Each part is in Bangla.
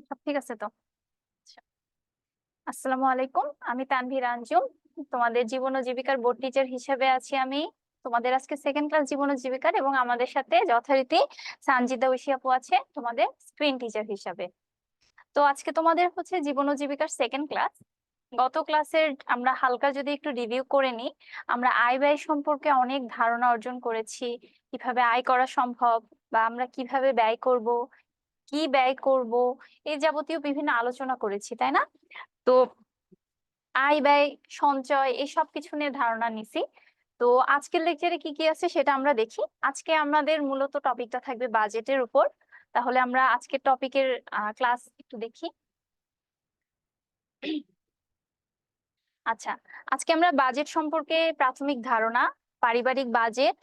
সব ঠিক আছে তো? আচ্ছা। আসসালামু আলাইকুম, আমি তানভীর আঞ্জুম। তোমাদের জীবন ও জীবিকার বোর্ড টিচার হিসেবে আছি আমি। তোমাদের আজকে সেকেন্ড ক্লাস জীবন ও জীবিকার, এবং আমাদের সাথে যথারীতি সানজিদা ঐশী আপু আছে তোমাদের স্ক্রিন টিচার হিসাবে। তো আজকে তোমাদের হচ্ছে জীবন ও জীবিকার সেকেন্ড ক্লাস। গত ক্লাসের আমরা হালকা যদি একটু রিভিউ করে নিই, আমরা আয় ব্যয় সম্পর্কে অনেক ধারণা অর্জন করেছি। কিভাবে আয় করা সম্ভব, বা আমরা কিভাবে ব্যয় করব, কি ব্যয় করব, এই যাবতীয় বিভিন্ন আলোচনা করেছি, তাই না? তো আয় ব্যয় সঞ্চয় এই সব কিছু নিয়ে ধারণা নিছি। তো আজকের লেকচারে কি কি আছে সেটা আমরা দেখি। আজকে আমাদের মূলত টপিকটা থাকবে বাজেটের উপর। তাহলে আমরা আজকের টপিকের ক্লাস একটু দেখি। আচ্ছা, আজকে আমরা বাজেট সম্পর্কে প্রাথমিক ধারণা, পারিবারিক বাজেট,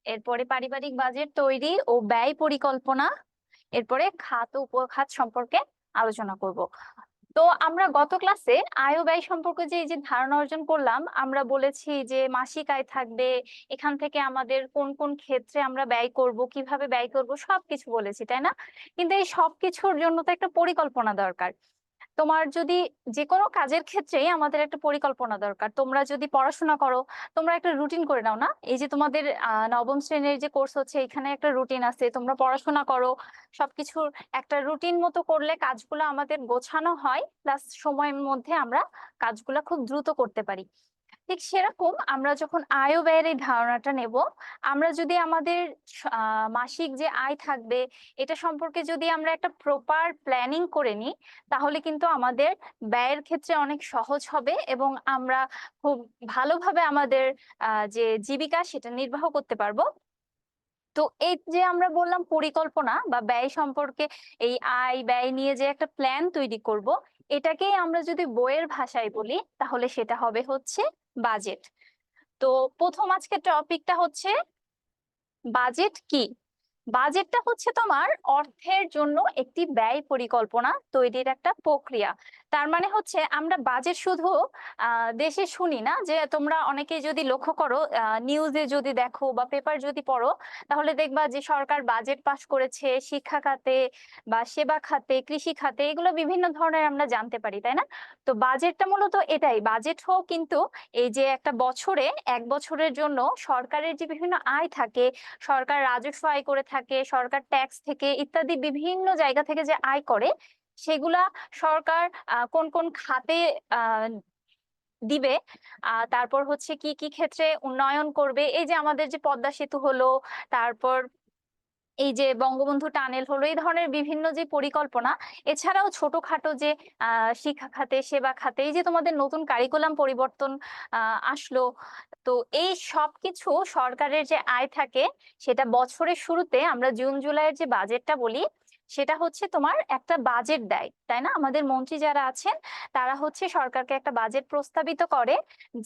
এরপরে পারিবারিক বাজেট তৈরি ও ব্যয় পরিকল্পনা, এরপরে খাত ও উপখাত সম্পর্কে আলোচনা করব। তো আমরা গত ক্লাসে আয় ও ব্যয় সম্পর্কে যে এই যে ধারণা অর্জন করলাম, আমরা বলেছি যে মাসিক আয় থাকবে, এখান থেকে আমাদের কোন কোন ক্ষেত্রে আমরা ব্যয় করব, কিভাবে ব্যয় করব, সবকিছু বলেছি, তাই না? কিন্তু এই সবকিছুর জন্য তো একটা পরিকল্পনা দরকার। তোমার যদি যে কোনো কাজের ক্ষেত্রেই আমাদের একটা পরিকল্পনা দরকার। তোমরা যদি পড়াশোনা করো, তোমরা একটা রুটিন করে নাও না? এই যে তোমাদের নবম শ্রেণীর যে কোর্স হচ্ছে, এখানে একটা রুটিন আছে, তোমরা পড়াশোনা করো, সবকিছুর একটা রুটিন মতো করলে কাজগুলো আমাদের গোছানো হয়, প্লাস সময়ের মধ্যে আমরা কাজগুলো খুব দ্রুত করতে পারি। ঠিক সেরকম আমরা যখন আয় ও ব্যয়ের এই ধারণাটা নেব, আমরা যদি আমাদের মাসিক যে আয় থাকবে এটা সম্পর্কে যদি আমরা একটা প্রপার প্ল্যানিং করে নিই, তাহলে কিন্তু আমাদের ব্যয়ের ক্ষেত্রে অনেক সহজ হবে, এবং আমরা খুব ভালোভাবে আমাদের যে জীবিকা সেটা নির্বাহ করতে পারবো। তো এই যে আমরা বললাম পরিকল্পনা বা ব্যয় সম্পর্কে, এই আয় ব্যয় নিয়ে যে একটা প্ল্যান তৈরি করব, এটাকেই আমরা যদি বইয়ের ভাষায় বলি তাহলে সেটা হবে হচ্ছে বাজেট। তো প্রথম আজকের টপিকটা হচ্ছে বাজেট কি। বাজেটটা হচ্ছে তোমার অর্থের জন্য একটি ব্যয় পরিকল্পনা তৈরির একটা প্রক্রিয়া। তার মানে হচ্ছে আমরা বাজেট শুধু দেশে শুনি না, যে তোমরা অনেকে যদি লক্ষ্য করো, নিউজে যদি দেখো বা পেপার যদি পড়ো, তাহলে দেখবা যে সরকার বাজেট পাস করেছে শিক্ষা খাতে বা সেবা খাতে, কৃষি খাতে, এগুলো বিভিন্ন ধরনের আমরা জানতে পারি, তাই না? তো বাজেটটা মূলত এটাই। বাজেট হোক কিন্তু এই যে একটা বছরে, এক বছরের জন্য সরকারের যে বিভিন্ন আয় থাকে, সরকার রাজস্ব আয় করে থাকে, সরকার ট্যাক্স থেকে ইত্যাদি বিভিন্ন জায়গা থেকে যে আয় করে, সেগুলা সরকার কোন কোন খাতে আহ দিবে, তারপর হচ্ছে কি কি ক্ষেত্রে উন্নয়ন করবে। এই যে আমাদের যে পদ্মা সেতু হলো, তারপর এই যে বঙ্গবন্ধু টানেল হলো, এই ধরনের বিভিন্ন যে পরিকল্পনা, এছাড়াও ছোটখাটো যে শিক্ষা খাতে, সেবা খাতে, এই যে তোমাদের নতুন কারিকুলাম পরিবর্তন আসলো। তো এই সব কিছু সরকারের যে আয় থাকে, সেটা বছরের শুরুতে আমরা জুন জুলাইয়ের যে বাজেটটা বলি, সেটা হচ্ছে তোমার একটা বাজেট দেয়, তাই না? আমাদের মন্ত্রী যারা আছেন, তারা হচ্ছে সরকারকে একটা বাজেট প্রস্তাবিত করে,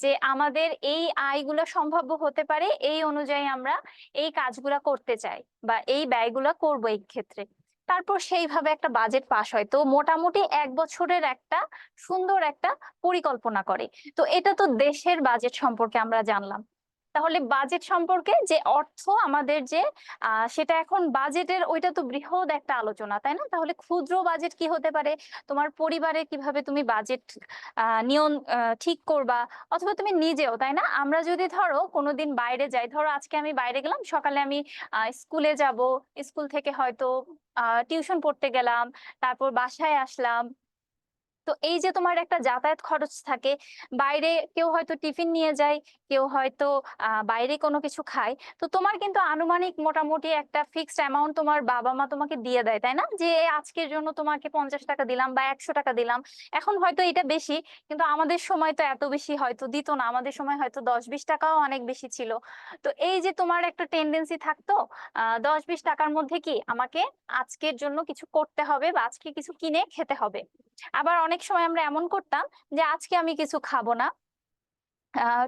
যে আমাদের এই আয়গুলো সম্ভাব্য হতে পারে, এই অনুযায়ী আমরা এই কাজগুলা করতে চাই বা এই ব্যয়গুলা করব এই ক্ষেত্রে। তারপর সেইভাবে একটা বাজেট পাস হয়। তো মোটামুটি এক বছরের একটা সুন্দর একটা পরিকল্পনা করে। তো এটা তো দেশের বাজেট সম্পর্কে আমরা জানলাম। তাহলে বাজেট সম্পর্কে যে অর্থ আমাদের যে সেটা এখন বাজেটের ওইটা তো বৃহৎ একটা আলোচনা, তাই না? তাহলে ক্ষুদ্র বাজেট কি হতে পারে? তোমার পরিবারে কিভাবে তুমি বাজেট নিয়ন ঠিক করবা, অথবা তুমি নিজেও, তাই না? আমরা যদি ধরো কোনোদিন বাইরে যাই, ধরো আজকে আমি বাইরে গেলাম, সকালে আমি স্কুলে যাব, স্কুল থেকে হয়তো টিউশন পড়তে গেলাম, তারপর বাসায় আসলাম। তো এই যে তোমার একটা যাতায়াত খরচ থাকে, বাইরে কেউ হয়তো টিফিন নিয়ে যায়, কেউ হয়তো বাইরে কোনো কিছু খায়। তো তোমার কিন্তু আনুমানিক মোটামুটি একটা ফিক্সড অ্যামাউন্ট তোমার বাবা মা তোমাকে দিয়ে দেয়, তাই না? যে আজকের জন্য তোমাকে 50 টাকা দিলাম বা 100 টাকা দিলাম। এখন হয়তো এটা বেশি, কিন্তু আমাদের সময় তো এত বেশি হয়তো দিত না। আমাদের সময় হয়তো 10-20 টাকাও অনেক বেশি ছিল। তো এই যে তোমার একটা টেন্ডেন্সি থাকতো, 10-20 টাকার মধ্যে কি আমাকে আজকের জন্য কিছু করতে হবে, বা আজকে কিছু কিনে খেতে হবে। আবার অনেক সময় আমরা এমন করতাম যে আজকে আমি কিছু খাবো না,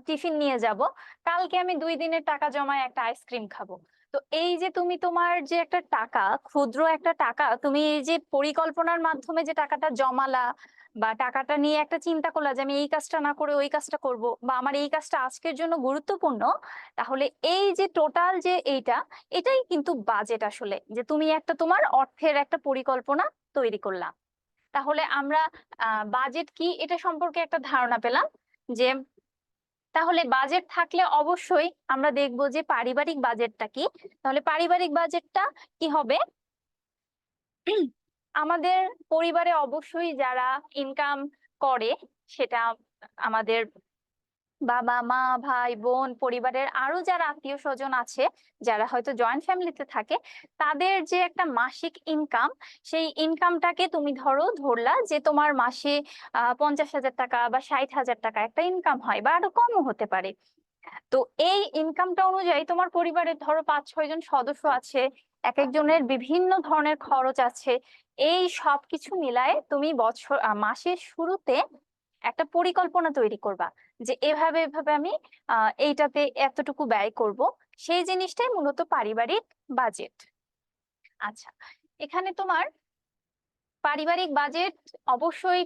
টিফিন নিয়ে যাব, কালকে আমি 2 দিনের টাকা জমায় একটা আইসক্রিম খাবো। তো এই যে তুমি তোমার যে একটা টাকা, ক্ষুদ্র একটা টাকা, তুমি এই যে পরিকল্পনার মাধ্যমে যে টাকাটা জমালা, বা টাকাটা নিয়ে একটা চিন্তা করলা যে আমি এই কাজটা না করে ওই কাজটা করব, বা আমার এই কাজটা আজকের জন্য গুরুত্বপূর্ণ, তাহলে এই যে টোটাল যে এইটা, এটাই কিন্তু বাজেট আসলে, যে তুমি একটা তোমার অর্থের একটা পরিকল্পনা তৈরি করলা। তাহলে আমরা বাজেট কি এটা সম্পর্কে একটা ধারণা পেলাম। যে তাহলে বাজেট থাকলে অবশ্যই আমরা দেখবো যে পারিবারিক বাজেটটা কি। তাহলে পারিবারিক বাজেটটা কি হবে? আমাদের পরিবারে অবশ্যই যারা ইনকাম করে, সেটা আমাদের বাবা মা ভাই বোন পরিবারের আরো যারা আত্মীয় স্বজন আছে, যারা হয়তো জয়েন্ট ফ্যামিলিতে থাকে, তাদের যে একটা মাসিক ইনকাম, সেই ইনকামটাকে তুমি ধরলা যে তোমার মাসে 50,000 টাকা বা 60,000 টাকা একটা ইনকাম হয়, বা আরো কমও হতে পারে। তো এই ইনকামটা অনুযায়ী তোমার পরিবারের ধরো 5-6 জন সদস্য আছে, এক একজনের বিভিন্ন ধরনের খরচ আছে। এই সব কিছু মিলায়ে তুমি মাসের শুরুতে একটা পরিকল্পনা তৈরি করবা, যে এভাবে এভাবে আমি এইটাতে এতটুকু ব্যয় করব। সেই জিনিসটাই মূলত পারিবারিক বাজেট। আচ্ছা, এখানে তোমার পারিবারিক বাজেট অবশ্যই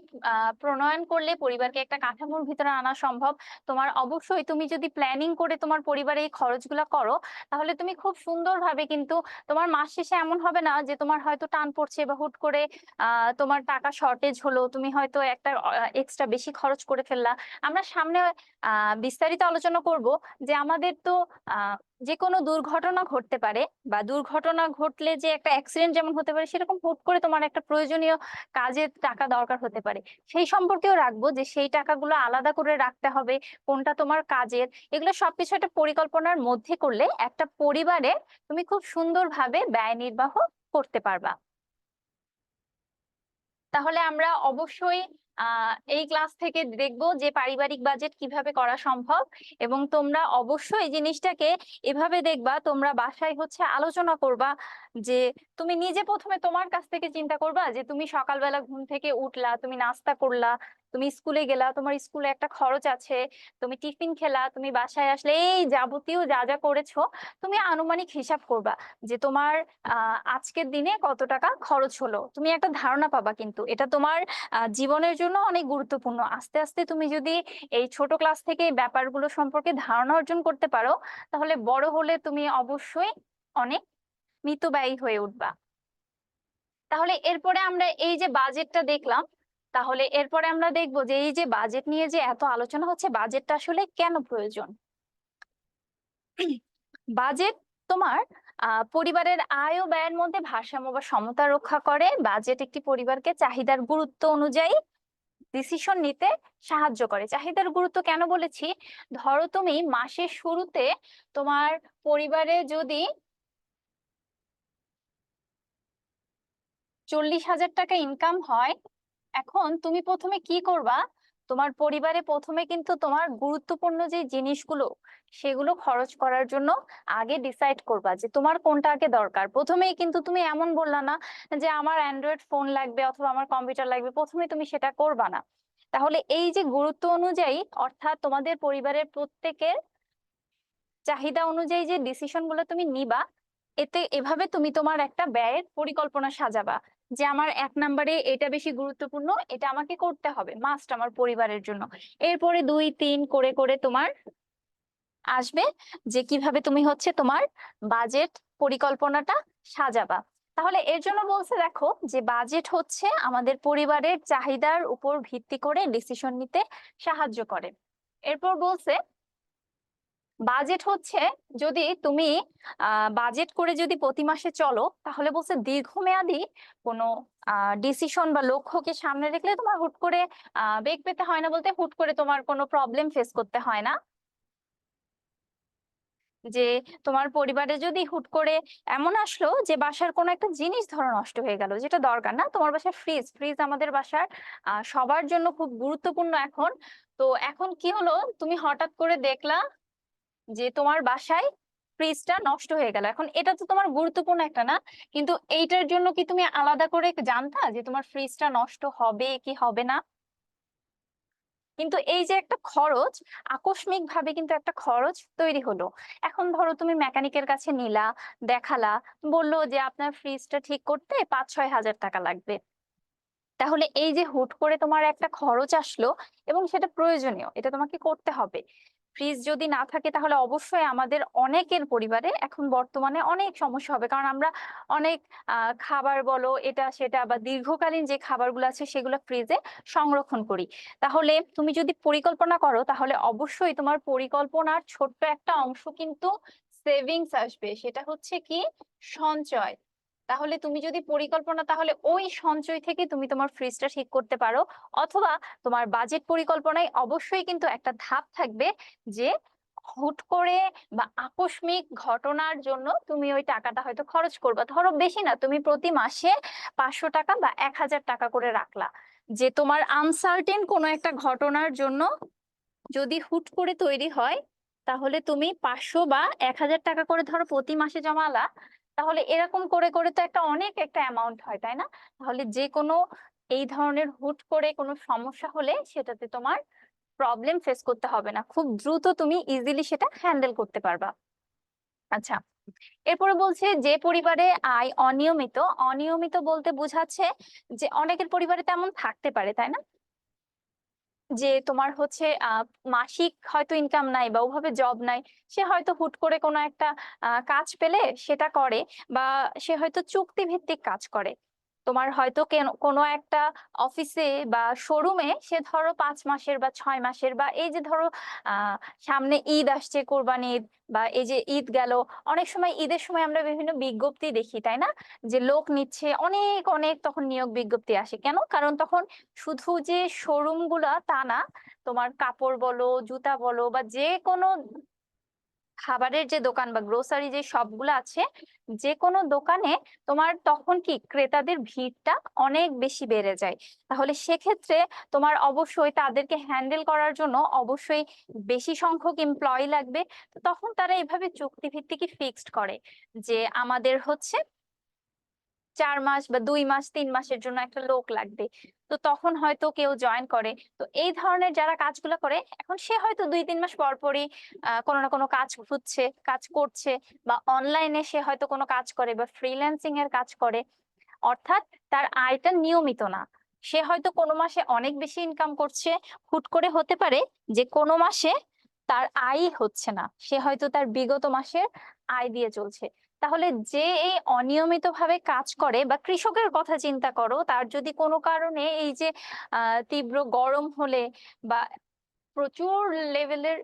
প্রণয়ন করলে পরিবারকে একটা কাঠামোর ভিতরে আনা সম্ভব। তোমার অবশ্যই তুমি যদি প্ল্যানিং করে তোমার পরিবারে এই খরচগুলো করো, তাহলে তুমি খুব সুন্দরভাবে কিন্তু তোমার মাস শেষে এমন হবে না যে তোমার হয়তো টান পড়ছে বা হুট করে তোমার টাকা শর্টেজ হলো, তুমি হয়তো একটা এক্সট্রা বেশি খরচ করে ফেললা। আমরা সামনে বিস্তারিত আলোচনা করব যে আমাদের তো আহ যে কোনো দুর্ঘটনা ঘটতে পারে, বা দুর্ঘটনা ঘটলে যে একটা অ্যাক্সিডেন্ট যেমন হতে পারে, সেরকম হুট করে তোমার একটা প্রয়োজনীয় কাজে টাকা দরকার হতে পারে। সেই সম্পর্কেও রাখবো যে সেই টাকাগুলো আলাদা করে রাখতে হবে, কোনটা তোমার কাজের। এগুলো সবকিছু একটা পরিকল্পনার মধ্যে করলে একটা পরিবারে তুমি খুব সুন্দরভাবে ব্যয় নির্বাহ করতে পারবা। তাহলে আমরা অবশ্যই এই ক্লাস থেকে দেখবো যে পারিবারিক বাজেট কিভাবে করা সম্ভব। এবং তোমরা অবশ্যই জিনিসটাকে এভাবে দেখবা, তোমরা বাসায় হচ্ছে আলোচনা করবা। যে তুমি নিজে প্রথমে তোমার কাছ থেকে চিন্তা করবা যে তুমি সকালবেলা ঘুম থেকে উঠলা, তুমি নাস্তা করলা, তুমি স্কুলে গেলা, তোমার স্কুলে একটা খরচ আছে, তুমি টিফিন খেলা, তুমি বাসায় আসলে এই যাবতীয় যা যা করেছো, তুমি আনুমানিক হিসাব করবা যে তোমার আজকের দিনে কত টাকা খরচ হলো। তুমি একটা ধারণা পাবা, কিন্তু এটা তোমার জীবনের জন্য অনেক গুরুত্বপূর্ণ। আস্তে আস্তে তুমি যদি এই ছোট ক্লাস থেকে এই ব্যাপারগুলো সম্পর্কে ধারণা অর্জন করতে পারো, তাহলে বড় হলে তুমি অবশ্যই অনেক মিতব্যয়ী হয়ে উঠবা। তাহলে এরপরে আমরা এই যে বাজেটটা দেখলাম, তাহলে এরপরে আমরা দেখবো যে এই যে বাজেট নিয়ে যে এত আলোচনা হচ্ছে, বাজেটটা আসলে কেন প্রয়োজন। বাজেট তোমার পরিবারের আয় ও ব্যয়ের মধ্যে ভারসাম্য বা সমতা রক্ষা করে। বাজেট একটি পরিবারকে চাহিদার গুরুত্ব অনুযায়ী ডিসিশন নিতে সাহায্য করে। চাহিদার গুরুত্ব কেন বলেছি? ধরো তুমি মাসের শুরুতে তোমার পরিবারে যদি 40,000 টাকা ইনকাম হয়, এখন তুমি প্রথমে কি করবা? তোমার পরিবারে প্রথমে কিন্তু তোমার গুরুত্বপূর্ণ যে জিনিসগুলো, সেগুলো খরচ করার জন্য আগে ডিসাইড করবা যে তোমার কোনটা আগে দরকার। প্রথমেই কিন্তু তুমি এমন বললা না যে আমার অ্যান্ড্রয়েড ফোন লাগবে অথবা আমার কম্পিউটার লাগবে, প্রথমে তুমি সেটা করবা না। তাহলে এই যে গুরুত্ব অনুযায়ী, অর্থাৎ তোমাদের পরিবারের প্রত্যেকের চাহিদা অনুযায়ী যে ডিসিশন গুলো তুমি নিবা, এতে এভাবে তুমি তোমার একটা ব্যয়ের পরিকল্পনা সাজাবা যে আমার 1 নম্বরে এটা বেশি গুরুত্বপূর্ণ, এটা আমাকে করতে হবে মাস্ট আমার পরিবারের জন্য। এরপরে 2, 3 করে করে তোমার আসবে যে কিভাবে তুমি হচ্ছে তোমার বাজেট পরিকল্পনাটা সাজাবা। তাহলে এর জন্য বলছে, দেখো যে বাজেট হচ্ছে আমাদের পরিবারের চাহিদার উপর ভিত্তি করে ডিসিশন নিতে সাহায্য করে। এরপর বলছে বাজেট হচ্ছে, যদি তুমি বাজেট করে যদি প্রতি মাসে চলো, তাহলে বলছে দীর্ঘমেয়াদী কোনো ডিসিশন বা লক্ষ্যকে সামনে রেখে তোমার হুট করে বেগ পেতে হয় না, বলতে হুট করে তোমার কোনো প্রবলেম ফেস করতে হয় না। যে তোমার পরিবারে যদি হুট করে এমন আসলো যে বাসার কোনো একটা জিনিস ধরো নষ্ট হয়ে গেল, যেটা দরকার না, তোমার বাসায় ফ্রিজ ফ্রিজ আমাদের বাসার সবার জন্য খুব গুরুত্বপূর্ণ এখন। তো এখন কি হলো, তুমি হঠাৎ করে দেখলা যে তোমার বাসায় ফ্রিজটা নষ্ট হয়ে গেল। এখন এটা তো তোমার গুরুত্বপূর্ণ একটা না, কিন্তু এইটার জন্য কি তুমি আলাদা করে জানতা যে তোমার ফ্রিজটা নষ্ট হবে কি হবে না? কিন্তু এই যে একটা খরচ, আকস্মিক ভাবে কিন্তু একটা খরচ তৈরি হলো। এখন ধরো তুমি মেকানিকের কাছে নিলা, দেখালা, বললো যে আপনার ফ্রিজটা ঠিক করতে 5-6 হাজার টাকা লাগবে। তাহলে এই যে হুট করে তোমার একটা খরচ আসলো এবং সেটা প্রয়োজনীয়, এটা তোমাকে করতে হবে, ফ্রিজ যদি না থাকে তাহলে অবশ্যই আমাদের অনেকের পরিবারে এখন বর্তমানে অনেক সমস্যা হবে, কারণ আমরা অনেক খাবার বলো এটা সেটা বা দীর্ঘকালীন যে খাবারগুলো আছে সেগুলো ফ্রিজে সংরক্ষণ করি। তাহলে তুমি যদি পরিকল্পনা করো তাহলে অবশ্যই তোমার পরিকল্পনার ছোট্ট একটা অংশ কিন্তু সেভিংস আসবে, সেটা হচ্ছে কি সঞ্চয়। তাহলে তুমি যদি পরিকল্পনা, তাহলে ওই সঞ্চয় থেকে তুমি তোমার ফ্রিজটা ঠিক করতে পারো। অথবা তোমার বাজেট পরিকল্পনায় অবশ্যই কিন্তু একটা ধাপ থাকবে যে হুট করে বা আকস্মিক ঘটনার জন্য তুমি ওই টাকাটা হয়তো খরচ করবা। ধরো বেশি না, তুমি প্রতি মাসে 500 টাকা বা 1000 টাকা করে রাখলা, যে তোমার আনসার্টেন কোনো একটা ঘটনার জন্য যদি হুট করে তৈরি হয়, তাহলে তুমি 500 বা 1000 টাকা করে ধরো প্রতি মাসে জমালা। তাহলে এরকম করে করে তো একটা অনেক একটা অ্যামাউন্ট হয়, তাই না? তাহলে যে কোনো এই ধরনের হুট করে কোনো সমস্যা হলে সেটাতে তোমার প্রবলেম ফেস করতে হবে না, খুব দ্রুত তুমি ইজিলি সেটা হ্যান্ডেল করতে পারবা। আচ্ছা, এরপরে বলছে যে পরিবারে আয় অনিয়মিত। অনিয়মিত বলতে বোঝাচ্ছে যে অনেকের পরিবারে তেমন থাকতে পারে, তাই না? যে তোমার হচ্ছে মাসিক হয়তো ইনকাম নাই বা ওভাবে জব নাই, সে হয়তো হুট করে কোনো একটা কাজ পেলে সেটা করে, বা সে হয়তো চুক্তি ভিত্তিক কাজ করে। তোমার হয়তো কোনো একটা অফিসে বা শোরুমে সে ধরো 5 মাসের বা 6 মাসের, বা এই যে ধরো আহ সামনে ঈদ আসছে, কোরবানি ঈদ, বা এই যে ঈদ গেল, অনেক সময় ঈদের সময় আমরা বিভিন্ন বিজ্ঞপ্তি দেখি, তাই না? যে লোক নিচ্ছে অনেক অনেক, তখন নিয়োগ বিজ্ঞপ্তি আসে কেন? কারণ তখন শুধু যে শোরুম গুলা তা না, তোমার কাপড় বলো, জুতা বলো, বা যে কোনো খাবারের যে দোকান বা গ্রোসারি যে সবগুলো আছে, যে কোনো দোকানে তোমার তখন কি ক্রেতাদের ভিড়টা অনেক বেশি বেড়ে যায়। তাহলে সেক্ষেত্রে তোমার অবশ্যই তাদেরকে হ্যান্ডেল করার জন্য অবশ্যই বেশি সংখ্যক এমপ্লয়ি লাগবে। তো তখন তারা এভাবে চুক্তিভিত্তিক ফিক্সড করে যে আমাদের হচ্ছে 4 মাস বা 2 মাস 3 মাসের জন্য একটা লোক লাগবে। তো তখন হয়তো কেউ জয়েন করে। তো এই ধরনের যারা কাজগুলো করে, এখন সে হয়তো 2-3 মাস পর পরই কোনো না কোনো কাজ খুঁজছে, কাজ করছে, বা অনলাইনে সে হয়তো কোনো কাজ করে বা ফ্রিল্যান্সিং এর কাজ করে। অর্থাৎ তার আয়টা নিয়মিত না। সে হয়তো কোনো মাসে অনেক বেশি ইনকাম করছে, হুট করে হতে পারে যে কোনো মাসে তার আয় হচ্ছে না, সে হয়তো তার বিগত মাসের আয় দিয়ে চলছে। তাহলে যে এই অনিয়মিত ভাবে কাজ করে, বা কৃষকের কথা চিন্তা করো, তার যদি কোনো কারণে এই যে তীব্র গরম হলে বা প্রচুর লেভেলের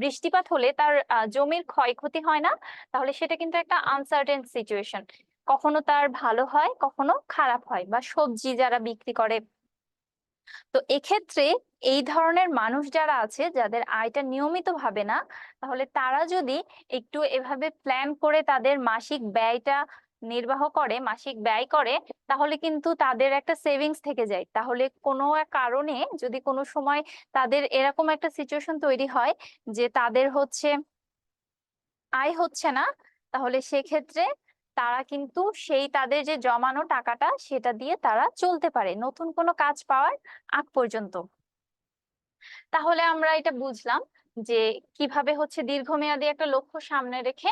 বৃষ্টিপাত হলে তার জমির ক্ষয়ক্ষতি হয় না, তাহলে সেটা কিন্তু একটা আনসার্টেন সিচুয়েশন। কখনো তার ভালো হয়, কখনো খারাপ হয়। বা সবজি যারা বিক্রি করে, তো এক্ষেত্রে এই ধরনের মানুষ যারা আছে যাদের আয়টা নিয়মিত ভাবে না, তাহলে তারা যদি একটু এভাবে প্ল্যান করে তাদের মাসিক ব্যয়টা নির্বাহ করে, মাসিক ব্যয় করে, তাহলে কিন্তু তাদের একটা সেভিংস থেকে যায়। তাহলে কোনো এক কারণে যদি কোনো সময় তাদের এরকম একটা সিচুয়েশন তৈরি হয় যে তাদের হচ্ছে আয় হচ্ছে না, তাহলে সেক্ষেত্রে তারা কিন্তু সেই তাদের যে জমানো টাকাটা সেটা দিয়ে তারা চলতে পারে নতুন কোনো কাজ পাওয়ার আগ পর্যন্ত। তাহলে আমরা এটা বুঝলাম যে কিভাবে হচ্ছে দীর্ঘমেয়াদী একটা লক্ষ্য সামনে রেখে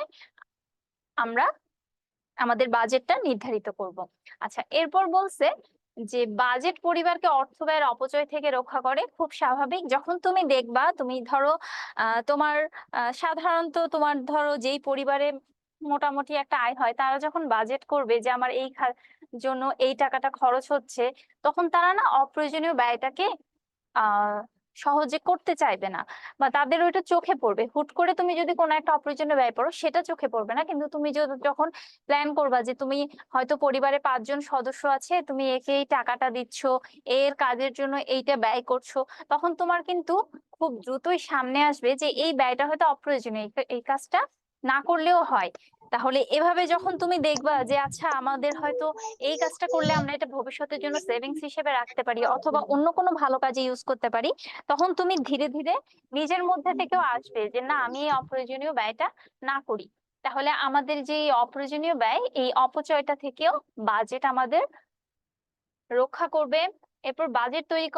আমরা আমাদের বাজেটটা নির্ধারিত করব। আচ্ছা, এরপর বলছে যে বাজেট পরিবারকে অর্থ ব্যয়ের অপচয় থেকে রক্ষা করে। খুব স্বাভাবিক, যখন তুমি দেখবা, তুমি ধরো তোমার সাধারণত তোমার ধরো যেই পরিবারে মোটামুটি একটা আয় হয়, তারা যখন বাজেট করবে যে আমার এই জন্য এই টাকাটা খরচ হচ্ছে, তখন তারা না অপ্রয়োজনীয় ব্যয়টাকে আহ সহজে করতে চাইবে না, বা তাদের ওইটা চোখে পড়বে। হুট করে তুমি যদি কোনো একটা অপ্রয়োজনীয় ব্যয় করো সেটা চোখে পড়বে না, কিন্তু তুমি যখন প্ল্যান করবা যে তুমি হয়তো পরিবারে 5 জন সদস্য আছে, তুমি একে এই টাকাটা দিচ্ছ, এর কাজের জন্য এইটা ব্যয় করছো, তখন তোমার কিন্তু খুব দ্রুতই সামনে আসবে যে এই ব্যয়টা হয়তো অপ্রয়োজনীয়, এই কাজটা না করলেও হয়। তাহলে এভাবে যখন তুমি দেখবা যে আচ্ছা আমাদের হয়তো এই কাজটা করলে আমরা এটা ভবিষ্যতের জন্য সেভিংস হিসেবে রাখতে পারি, অথবা অন্য কোনো ভালো কাজে ইউজ করতে পারি, তখন তুমি ধীরে ধীরে নিজের মধ্যে থেকেও আসবে যে না, আমি এই অপ্রয়োজনীয় ব্যয়টা না করি। তাহলে আমাদের যে এই অপ্রয়োজনীয় ব্যয়, এই অপচয়টা থেকেও বাজেট আমাদের রক্ষা করবে। এরপর বাজেট তৈরি